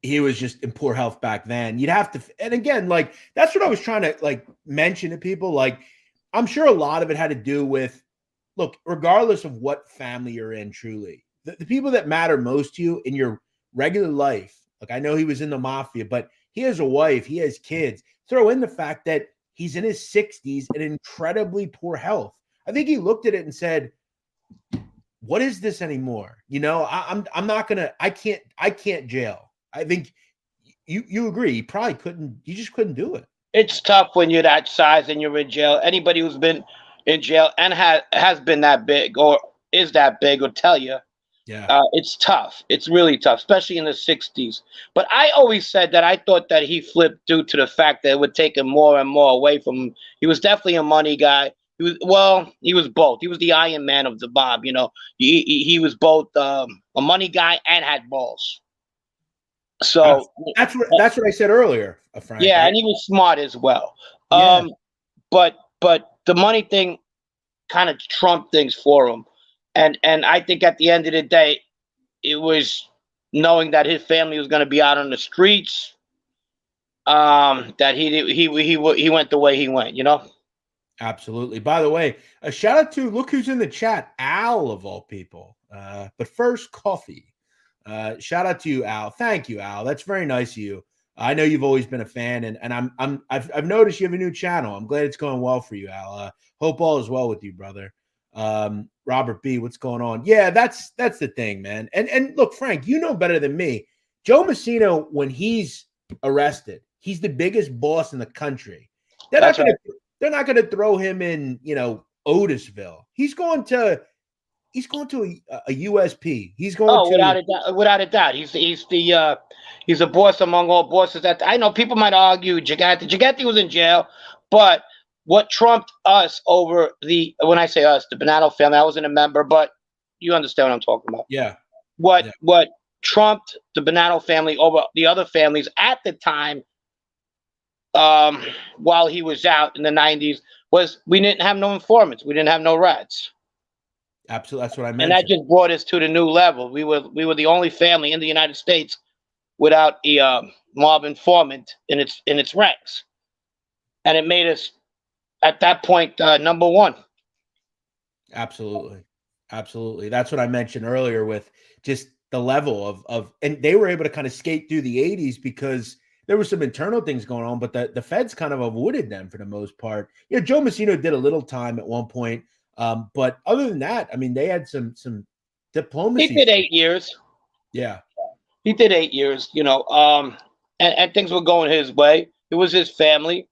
[SPEAKER 1] just in poor health back then. You'd have to, and again, like, that's what I was trying to like mention to people. Like, I'm sure a lot of it had to do with, look, regardless of what family you're in, truly, the people that matter most to you in your regular life. Like, I know he was in the mafia, but he has a wife, he has kids. Throw in the fact that he's in his 60s and incredibly poor health. I think he looked at it and said, what is this anymore? I'm not gonna, I can't jail. I think you agree. You probably couldn't, you just couldn't do it.
[SPEAKER 3] It's tough when you're that size and you're in jail. Anybody who's been in jail and has been that big or is that big will tell you.
[SPEAKER 1] Yeah.
[SPEAKER 3] It's tough. It's really tough, especially in the 60s. But I always said that I thought that he flipped due to the fact that it would take him more and more away from him. He was definitely a money guy. He was both. He was the Iron Man of the mob. He was both a money guy and had balls. So
[SPEAKER 1] that's what I said earlier, Frank.
[SPEAKER 3] Yeah,
[SPEAKER 1] right?
[SPEAKER 3] And he was smart as well.
[SPEAKER 1] Yeah.
[SPEAKER 3] But the money thing kind of trumped things for him. And I think at the end of the day, it was knowing that his family was going to be out on the streets. That he went the way he went.
[SPEAKER 1] Absolutely. By the way, a shout out to, look who's in the chat, Al of all people. But first, coffee. Shout out to you, Al. Thank you, Al. That's very nice of you. I know you've always been a fan, and I've noticed you have a new channel. I'm glad it's going well for you, Al. Hope all is well with you, brother. Robert B, what's going on? Yeah, that's the thing, man. And look, Frank, you know better than me. Joe Massino, when he's arrested, he's the biggest boss in the country. They're not going to throw him in, Otisville. He's going to to a USP. He's going
[SPEAKER 3] Oh,
[SPEAKER 1] to
[SPEAKER 3] without a doubt. He's a boss among all bosses. That I know people might argue Giganti was in jail, but what trumped us over when I say us, the Bonanno family, I wasn't a member, but you understand what I'm talking about.
[SPEAKER 1] Yeah.
[SPEAKER 3] What trumped the Bonanno family over the other families at the time, while he was out in the 90s, was we didn't have no informants. We didn't have no rats.
[SPEAKER 1] Absolutely. That's what I
[SPEAKER 3] And
[SPEAKER 1] mentioned.
[SPEAKER 3] that just brought us to the new level. We were the only family in the United States without a mob informant in its ranks. And it made us, at that point, number one.
[SPEAKER 1] Absolutely. Absolutely. That's what I mentioned earlier with just the level of and they were able to kind of skate through the 80s because there were some internal things going on, but the feds kind of avoided them for the most part. You know, Joe Massino did a little time at one point. But other than that, I mean, they had some diplomacy.
[SPEAKER 3] He did 8 years.
[SPEAKER 1] Yeah.
[SPEAKER 3] He did 8 years, and things were going his way. It was his family.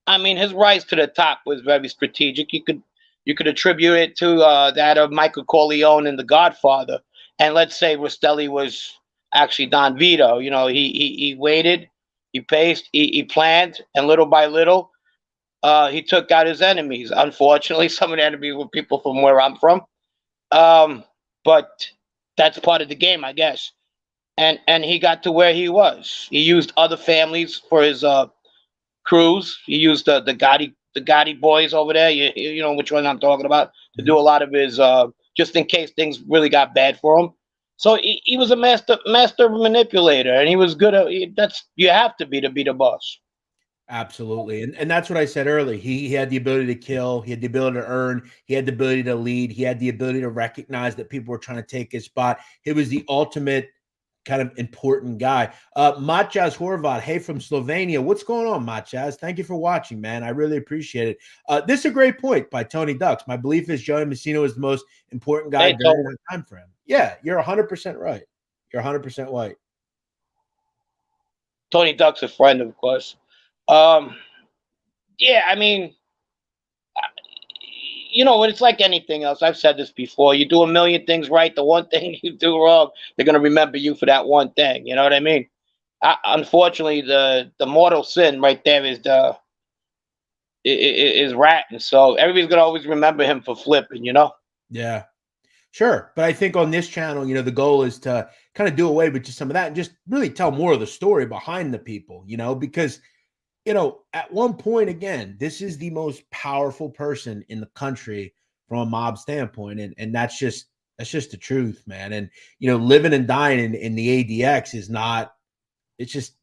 [SPEAKER 3] I mean, his rise to the top was very strategic. You could attribute it to that of Michael Corleone in The Godfather. And let's say Rostelli was actually Don Vito. You know, he waited, he paced, he planned, and little by little, he took out his enemies. Unfortunately, some of the enemies were people from where I'm from. But that's part of the game, I guess. And he got to where he was. He used other families for his crews. He used the Gotti boys over there. You know which one I'm talking about, to do a lot of his just in case things really got bad for him. So he was a master manipulator, and he was good at that's you have to be the boss.
[SPEAKER 1] Absolutely. And that's what I said earlier. He had the ability to kill. He had the ability to earn. He had the ability to lead. He had the ability to recognize that people were trying to take his spot. He was the ultimate kind of important guy. Matjas Horvat, hey, from Slovenia. What's going on, Matjas? Thank you for watching, man. I really appreciate it. This is a great point by Tony Ducks. My belief is Joey Massino is the most important guy during that time frame. Yeah, you're 100% right. You're 100% right.
[SPEAKER 3] Tony Duck's a friend, of course. Yeah, I mean, it's like anything else. I've said this before. You do a million things right. The one thing you do wrong, they're going to remember you for that one thing. You know what I mean? Unfortunately, the mortal sin right there is ratting. So everybody's going to always remember him for flipping,
[SPEAKER 1] Yeah, sure. But I think on this channel, the goal is to kind of do away with just some of that and just really tell more of the story behind the people, because at one point, again, this is the most powerful person in the country from a mob standpoint. And that's just the truth, man. And, living and dying in the ADX is not, it's just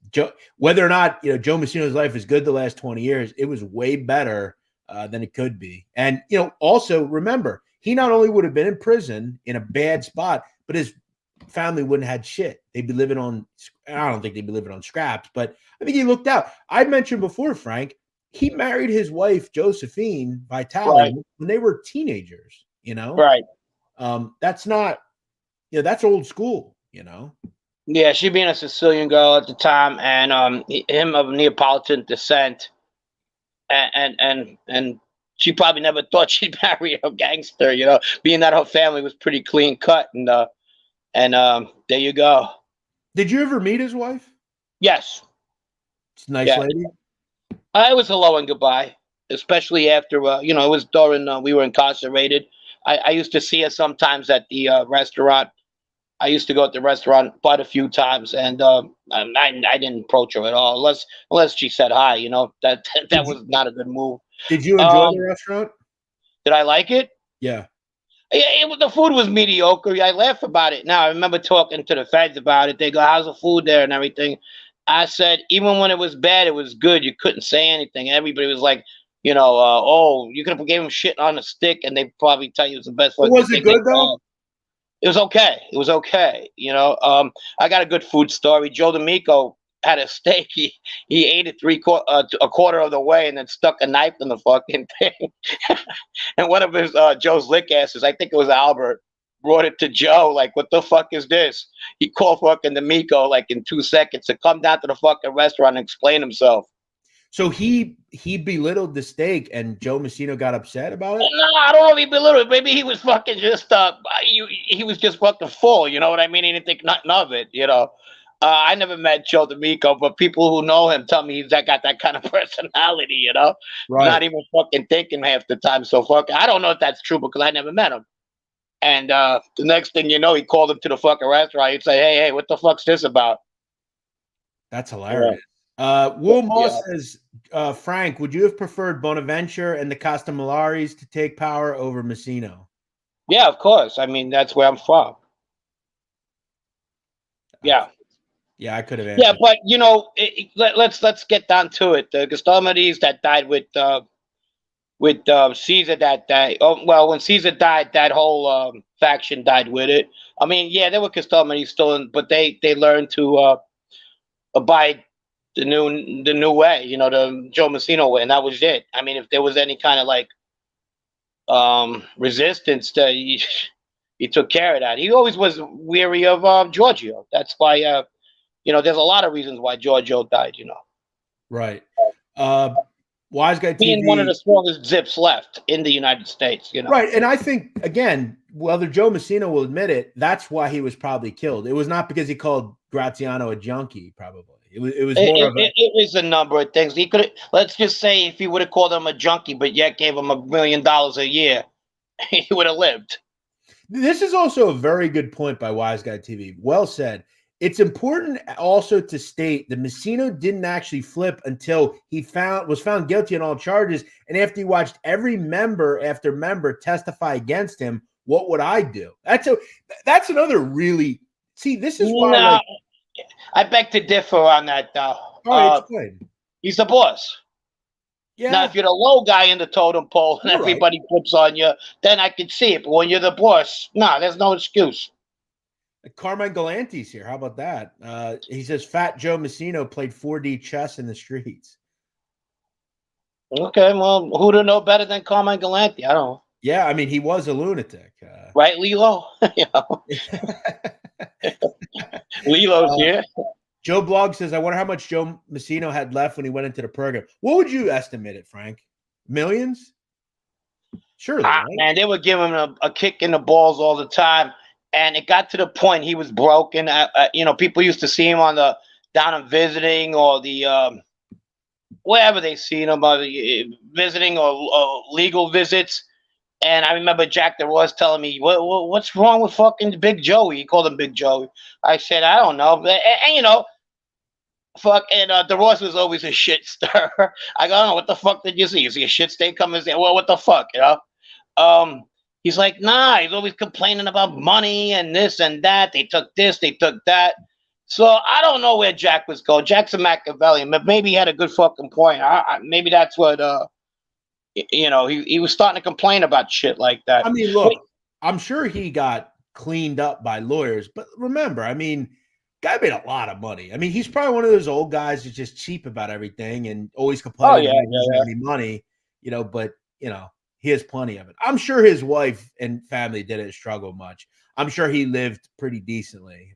[SPEAKER 1] whether or not, Joe Massino's life is good the last 20 years, it was way better than it could be. And, also remember, he not only would have been in prison in a bad spot, but his family wouldn't have had shit. They'd be living on, I don't think they'd be living on scraps, but I think he looked out. I mentioned before, Frank, he married his wife, Josephine Vitale, when they were teenagers,
[SPEAKER 3] Right.
[SPEAKER 1] That's not, that's old school,
[SPEAKER 3] Yeah, she being a Sicilian girl at the time, and him of Neapolitan descent, and she probably never thought she'd marry a gangster, being that her family was pretty clean cut, and there you go.
[SPEAKER 1] Did you ever meet his wife?
[SPEAKER 3] Yes.
[SPEAKER 1] It's a nice lady.
[SPEAKER 3] It was hello and goodbye, especially after it was during we were incarcerated. I used to see her sometimes at the restaurant. I used to go at the restaurant quite a few times, and I didn't approach her at all, unless she said hi. That was not a good move.
[SPEAKER 1] Did you enjoy the restaurant?
[SPEAKER 3] Did I like it?
[SPEAKER 1] Yeah.
[SPEAKER 3] The food was mediocre. I laugh about it now. I remember talking to the feds about it. They go, "How's the food there and everything?" I said, even when it was bad, it was good. You couldn't say anything. Everybody was like, oh, you could have gave them shit on a stick, and they probably tell you it was the best food.
[SPEAKER 1] Was it good though?
[SPEAKER 3] It was okay. It was okay. I got a good food story. Joe D'Amico had a steak. He ate it a quarter of the way and then stuck a knife in the fucking thing. And one of his Joe's lick asses, I think it was Albert, brought it to Joe. Like, what the fuck is this? He called fucking D'Amico like in 2 seconds to come down to the fucking restaurant and explain himself.
[SPEAKER 1] So he belittled the steak, and Joe Massino got upset about it?
[SPEAKER 3] No, I don't know if he belittled it. Maybe he was fucking just he was just fucking full. You know what I mean? He didn't think nothing of it. You know. I never met Joe D'Amico, but people who know him tell me he's got that kind of personality, you know?
[SPEAKER 1] Right.
[SPEAKER 3] Not even fucking thinking half the time. So I don't know if that's true because I never met him. And the next thing you know, he called him to the fucking restaurant. He'd say, hey, what the fuck's this about?
[SPEAKER 1] That's hilarious. Will Moss says, Frank, would you have preferred Bonaventure and the Costamolares to take power over Massino?
[SPEAKER 3] Yeah, of course. I mean, that's where I'm from. Yeah.
[SPEAKER 1] Yeah, I could have answered.
[SPEAKER 3] Yeah, but you know, let's get down to it. The Gustavomades that died with Caesar that day. Oh well, when Caesar died, that whole faction died with it. I mean, yeah, there were Gustavomades still in, but they learned to abide the new way. You know, the Joe Massino way, and that was it. I mean, if there was any kind of like resistance, he took care of that. He always was weary of Giorgio. That's why. You know, there's a lot of reasons why Giorgio died, you know.
[SPEAKER 1] Right. Wise Guy TV.
[SPEAKER 3] Being one of the strongest zips left in the United States, you know.
[SPEAKER 1] Right. And I think, again, whether Joe Massino will admit it, that's why he was probably killed. It was not because he called Graziano a junkie, probably. It was more of a...
[SPEAKER 3] It was a number of things. He could, let's just say if he would have called him a junkie, but yet gave him $1 million a year, he would have lived.
[SPEAKER 1] This is also a very good point by Wise Guy TV. Well said. It's important also to state that Massino didn't actually flip until he was found guilty on all charges. And after he watched every member after member testify against him, what would I do? That's another really this is why.
[SPEAKER 3] No, I beg to differ on that, though. He's the boss. Yeah. Now, if you're the low guy in the totem pole and everybody flips on you, then I could see it. But when you're the boss, no, there's no excuse.
[SPEAKER 1] Carmine Galante's here. How about that? He says Fat Joe Massino played 4D chess in the streets.
[SPEAKER 3] Okay, well, who to know better than Carmine Galante? I don't know.
[SPEAKER 1] Yeah, I mean, he was a lunatic.
[SPEAKER 3] Right, Lilo? Lilo's here.
[SPEAKER 1] Joe Blog says, I wonder how much Joe Massino had left when he went into the program. What would you estimate it, Frank? Millions? Surely, right?
[SPEAKER 3] Man, they were giving him a kick in the balls all the time. And it got to the point he was broken. You know, people used to see him on the down and visiting or the wherever they seen him, visiting or legal visits. And I remember Jack DeRoss telling me, "What's wrong with fucking Big Joey?" He called him Big Joey. I said, "I don't know." And you know, DeRoss was always a shit stirrer. I go, "I don't know, what the fuck did you see? You see a shit stain coming?" Well, what the fuck, you know? He's like, nah, he's always complaining about money and this and that. They took this, they took that. So I don't know where Jack was going. Jack's a Machiavellian, but maybe he had a good fucking point. Maybe that's what, you know, he was starting to complain about shit like that.
[SPEAKER 1] I mean, look, I'm sure he got cleaned up by lawyers, but remember, I mean, guy made a lot of money. I mean, he's probably one of those old guys who's just cheap about everything and always complaining he doesn't have any money, you know, but, you know, he has plenty of it. I'm sure his wife and family didn't struggle much. I'm sure he lived pretty decently.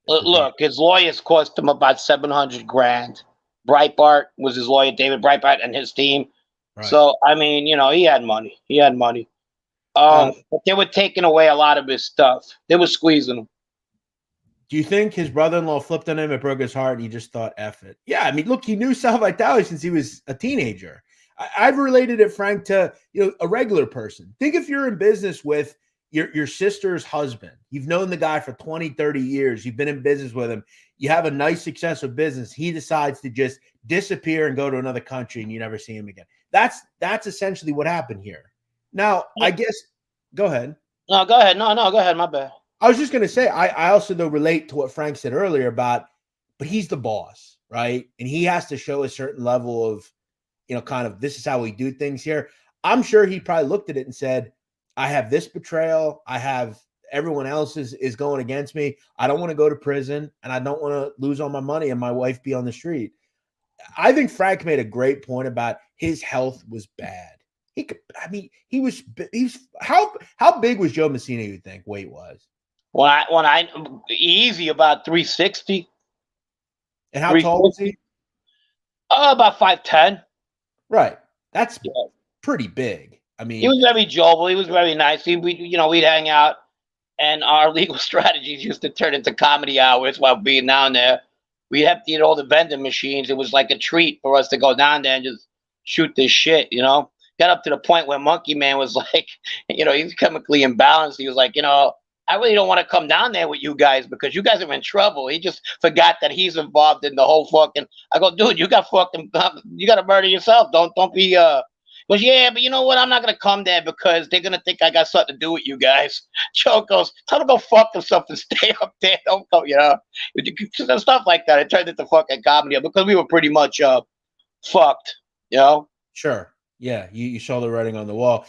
[SPEAKER 3] Look, his lawyers cost him about $700,000. Breitbart was his lawyer, David Breitbart, and his team. Right. So, I mean, you know, he had money. But they were taking away a lot of his stuff. They were squeezing him.
[SPEAKER 1] Do you think his brother-in-law flipped on him and broke his heart and he just thought, F it? Yeah, I mean, look, he knew Sal Vitale since he was a teenager. I've related it, Frank, to, you know, a regular person. Think if you're in business with your sister's husband. You've known the guy for 20, 30 years. You've been in business with him. You have a nice, successful business. He decides to just disappear and go to another country and you never see him again. That's essentially what happened here. Now, I guess, go ahead.
[SPEAKER 3] No, go ahead. No, go ahead. My bad.
[SPEAKER 1] I was just going to say, I also, though, relate to what Frank said earlier about, but he's the boss, right? And he has to show a certain level of, you know, kind of, this is how we do things here. I'm sure he probably looked at it and said, I have this betrayal. I have everyone else is going against me. I don't want to go to prison and I don't want to lose all my money and my wife be on the street. I think Frank made a great point about his health was bad. How big was Joe Massino, you think, weight-wise?
[SPEAKER 3] When I easy about 360.
[SPEAKER 1] And how tall was he?
[SPEAKER 3] About 5'10".
[SPEAKER 1] Right. That's pretty big. I mean,
[SPEAKER 3] he was very jovial. He was very nice. We'd hang out. and our legal strategies used to turn into comedy hours while being down there. We emptied all the vending machines. It was like a treat for us to go down there and just shoot this shit, you know? Got up to the point where Monkey Man was like, you know, he's chemically imbalanced. He was like, you know, I really don't want to come down there with you guys because you guys are in trouble. He just forgot that he's involved in the whole fucking. I go, dude, you got to murder yourself. Don't be. Goes, yeah, but you know what? I'm not gonna come there because they're gonna think I got something to do with you guys. Joe goes, tell them to go fuck themselves and stay up there. Don't go, you know, stuff like that. It turned into fucking comedy because we were pretty much fucked, you know.
[SPEAKER 1] Sure. Yeah, you saw the writing on the wall.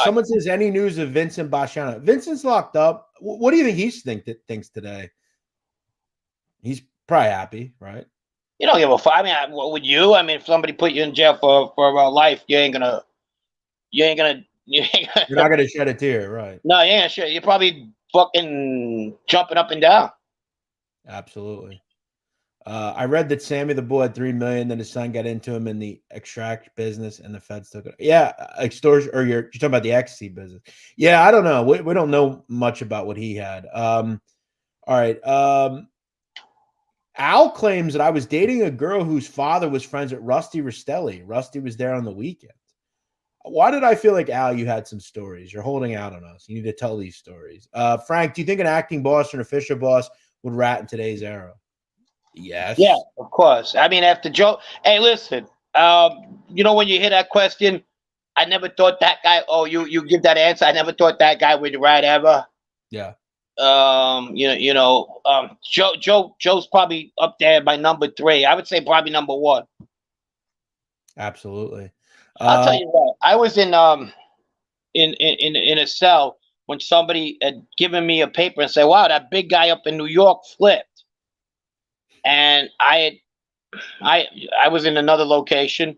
[SPEAKER 1] Someone says, any news of Vincent Bashana? Vincent's locked up. What do you think he thinks today? He's probably happy, right?
[SPEAKER 3] You don't give a fuck. I mean, what would you? I mean, if somebody put you in jail for life, you're not
[SPEAKER 1] gonna shed a tear, right?
[SPEAKER 3] No, yeah, sure. You're probably fucking jumping up and down.
[SPEAKER 1] Absolutely. I read that Sammy the Bull had $3 million, then his son got into him in the extract business, and the feds took it. Yeah, extortion, or you're talking about the ecstasy business. Yeah, I don't know. We don't know much about what he had. All right. Al claims that I was dating a girl whose father was friends with Rusty Rastelli. Rusty was there on the weekend. Why did I feel like, Al, you had some stories? You're holding out on us. You need to tell these stories. Frank, do you think an acting boss or an official boss would rat in today's era? Yes.
[SPEAKER 3] Yeah, of course. I mean, after Joe, hey, listen, you know, when you hear that question, I never thought that guy, oh, you give that answer. I never thought that guy would rat ever.
[SPEAKER 1] Yeah.
[SPEAKER 3] Joe's probably up there by number 3. I would say probably number 1.
[SPEAKER 1] Absolutely.
[SPEAKER 3] I'll tell you what, I was in a cell when somebody had given me a paper and said, wow, that big guy up in New York flipped. And I was in another location,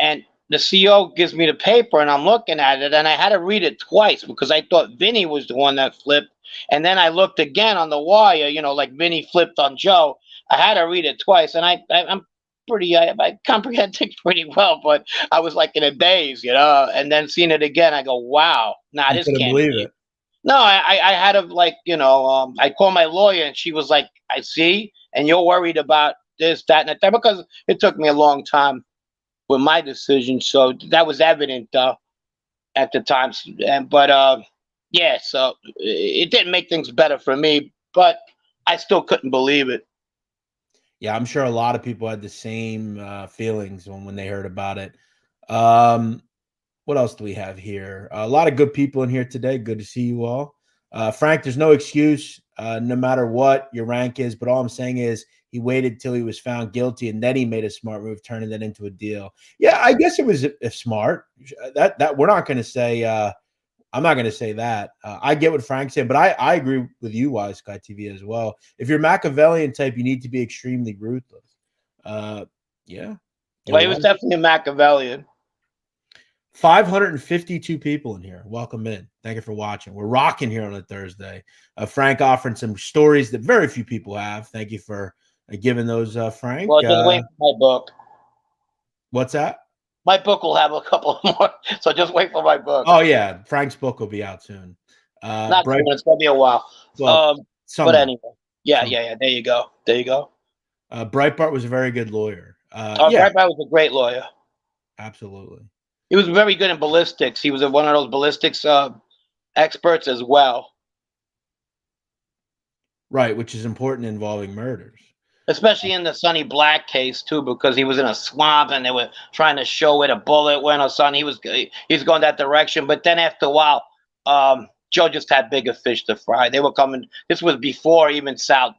[SPEAKER 3] and the CEO gives me the paper, and I'm looking at it, and I had to read it twice because I thought Vinny was the one that flipped. And then I looked again on the wire, you know, like Vinny flipped on Joe. I had to read it twice, and I comprehend things pretty well, but I was like in a daze, you know. And then seeing it again, I go, wow, nah, this can't
[SPEAKER 1] believe it.
[SPEAKER 3] No, I had to, like, you know, I called my lawyer, and she was like, I see, and you're worried about this, that, and that, because it took me a long time with my decision. So that was evident at the time. Yeah, so it didn't make things better for me, but I still couldn't believe it.
[SPEAKER 1] Yeah, I'm sure a lot of people had the same feelings when they heard about it. What else do we have here? A lot of good people in here today. Good to see you all. Frank, there's no excuse, no matter what your rank is. But all I'm saying is he waited till he was found guilty, and then he made a smart move, turning that into a deal. Yeah, I guess it was smart. That we're not going to say. I'm not going to say that. I get what Frank said, but I agree with you, Wise Sky TV, as well. If you're Machiavellian type, you need to be extremely ruthless. Yeah.
[SPEAKER 3] Well, he was definitely Machiavellian.
[SPEAKER 1] 552 people in here. Welcome in. Thank you for watching. We're rocking here on a Thursday. Frank offering some stories that very few people have. Thank you for giving those, Frank.
[SPEAKER 3] Well, just wait for my book.
[SPEAKER 1] What's that?
[SPEAKER 3] My book will have a couple more, so just wait for my book.
[SPEAKER 1] Oh, yeah. Frank's book will be out soon.
[SPEAKER 3] Not soon. It's going to be a while. Well, but anyway. Yeah. There you go.
[SPEAKER 1] Breitbart was a very good lawyer.
[SPEAKER 3] Breitbart was a great lawyer.
[SPEAKER 1] Absolutely.
[SPEAKER 3] He was very good in ballistics. He was one of those ballistics experts as well.
[SPEAKER 1] Right, which is important involving murders.
[SPEAKER 3] Especially in the Sonny Black case, too, because he was in a swamp and they were trying to show where the bullet went or something. He was going that direction. But then after a while, Joe just had bigger fish to fry. They were coming. This was before even Sal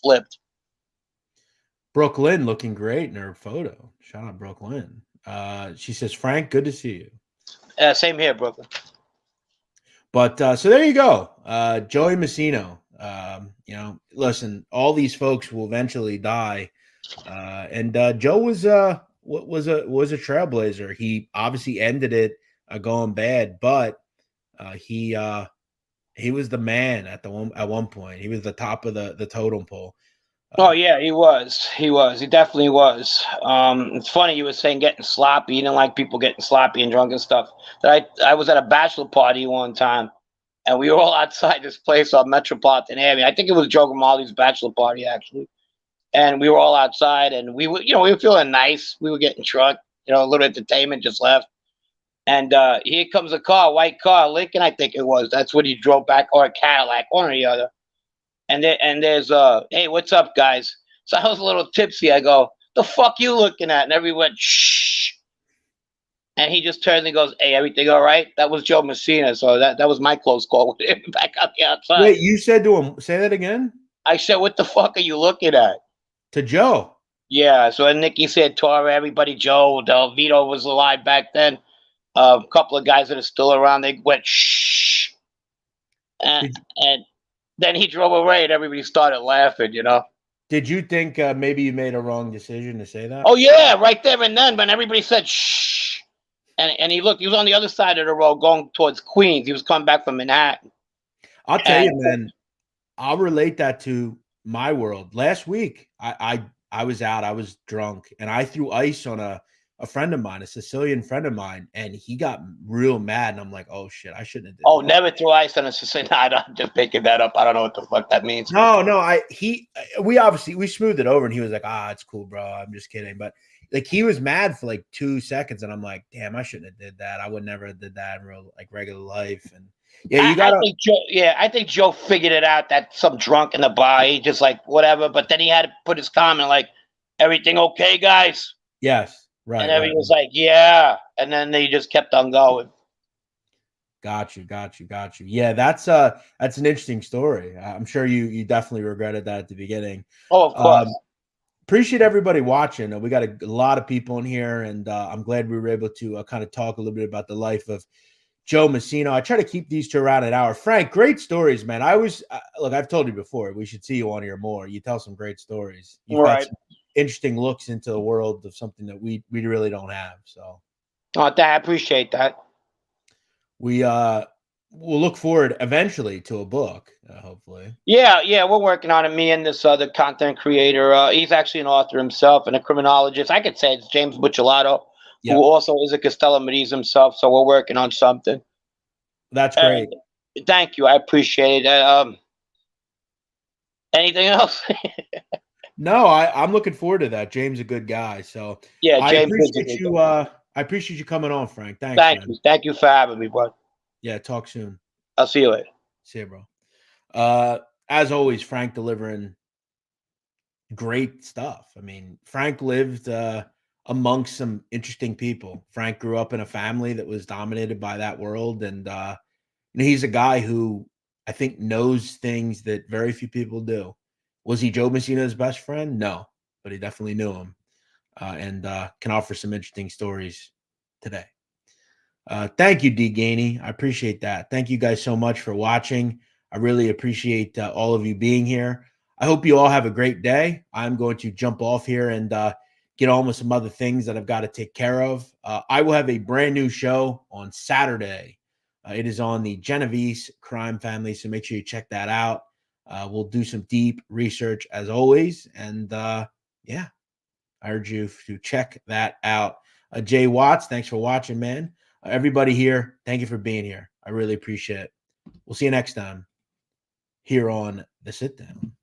[SPEAKER 3] flipped.
[SPEAKER 1] Brooklyn looking great in her photo. Shout out Brooklyn. She says, Frank, good to see
[SPEAKER 3] you. Same here, Brooklyn.
[SPEAKER 1] But so there you go. Joey Massino. Listen, all these folks will eventually die. And Joe was a trailblazer. He obviously ended it going bad, but he was the man at one point. He was the top of the totem pole.
[SPEAKER 3] Oh yeah, he was. He definitely was. It's funny you were saying getting sloppy. You didn't like people getting sloppy and drunk and stuff. I was at a bachelor party one time, and we were all outside this place on Metropolitan Avenue. I think it was Joe Grimaldi's bachelor party, actually. And we were all outside, and we were feeling nice. We were getting drunk, a little entertainment just left. And here comes a car, white car, Lincoln, I think it was. That's what he drove back, or a Cadillac, one or the other. And there's hey, what's up, guys? So I was a little tipsy. I go, the fuck you looking at? And everyone went, shh. And he just turns and goes, hey, everything all right? That was Joe Massino. So that was my close call with him back out the outside.
[SPEAKER 1] Wait, you said to him, say that again?
[SPEAKER 3] I said, what the fuck are you looking at?
[SPEAKER 1] To Joe.
[SPEAKER 3] Yeah. So Nicky said, Tora, everybody, Joe, Vito was alive back then. A couple of guys that are still around, they went, shh. And then he drove away and everybody started laughing,
[SPEAKER 1] Did you think maybe you made a wrong decision to say that?
[SPEAKER 3] Oh, yeah, right there and then when everybody said, shh. And he looked, he was on the other side of the road going towards Queens. He was coming back from Manhattan.
[SPEAKER 1] I'll tell you, man, I'll relate that to my world. Last week, I was out, I was drunk, and I threw ice on a friend of mine, a Sicilian friend of mine, and he got real mad. And I'm like, oh shit, I shouldn't have did
[SPEAKER 3] Oh,
[SPEAKER 1] that.
[SPEAKER 3] never throw ice on a Sicilian. No, I'm just picking that up. I don't know what the fuck that means.
[SPEAKER 1] No, we smoothed it over, and he was like, it's cool, bro. I'm just kidding. But like, he was mad for like 2 seconds, and I'm like, damn, I shouldn't have did that. I would never have did that in real, like, regular life. And yeah, you gotta.
[SPEAKER 3] I think Joe figured it out that some drunk in the bar, he just like whatever. But then he had to put his comment like, everything okay, guys?
[SPEAKER 1] Yes. Right.
[SPEAKER 3] And everyone was like, yeah. And then they just kept on going.
[SPEAKER 1] Got you. Yeah, that's an interesting story. I'm sure you definitely regretted that at the beginning.
[SPEAKER 3] Oh, of course.
[SPEAKER 1] Appreciate everybody watching. We got a lot of people in here, and I'm glad we were able to kind of talk a little bit about the life of Joe Massino. I try to keep these to around an hour. Frank, great stories, man. Look, I've told you before, we should see you on here more. You tell some great stories. You've got some interesting looks into the world of something that we really don't have. So,
[SPEAKER 3] I appreciate that.
[SPEAKER 1] We'll look forward eventually to a book, hopefully.
[SPEAKER 3] Yeah, we're working on it. Me and this other content creator. He's actually an author himself and a criminologist. I could say it's James Buccellato, who also is a Castello Mediz himself. So we're working on something.
[SPEAKER 1] That's great.
[SPEAKER 3] Thank you. I appreciate it. Anything else?
[SPEAKER 1] No, I'm looking forward to that. James is a good guy. So
[SPEAKER 3] yeah, James,
[SPEAKER 1] I appreciate you coming on, Frank. Thanks.
[SPEAKER 3] Thank you for having me, bud.
[SPEAKER 1] Yeah, talk soon.
[SPEAKER 3] I'll see you later.
[SPEAKER 1] See you, bro. As always, Frank delivering great stuff. I mean, Frank lived amongst some interesting people. Frank grew up in a family that was dominated by that world, and he's a guy who I think knows things that very few people do. Was he Joe Massino's best friend? No, but he definitely knew him, and can offer some interesting stories today. Thank you, D. Gainey. I appreciate that. Thank you guys so much for watching. I really appreciate all of you being here. I hope you all have a great day. I'm going to jump off here and get on with some other things that I've got to take care of. I will have a brand new show on Saturday. It is on the Genovese crime family, so make sure you check that out. We'll do some deep research as always. And yeah, I urge you to check that out. Jay Watts, thanks for watching, man. Everybody here, thank you for being here. I really appreciate it. We'll see you next time here on The Sit Down.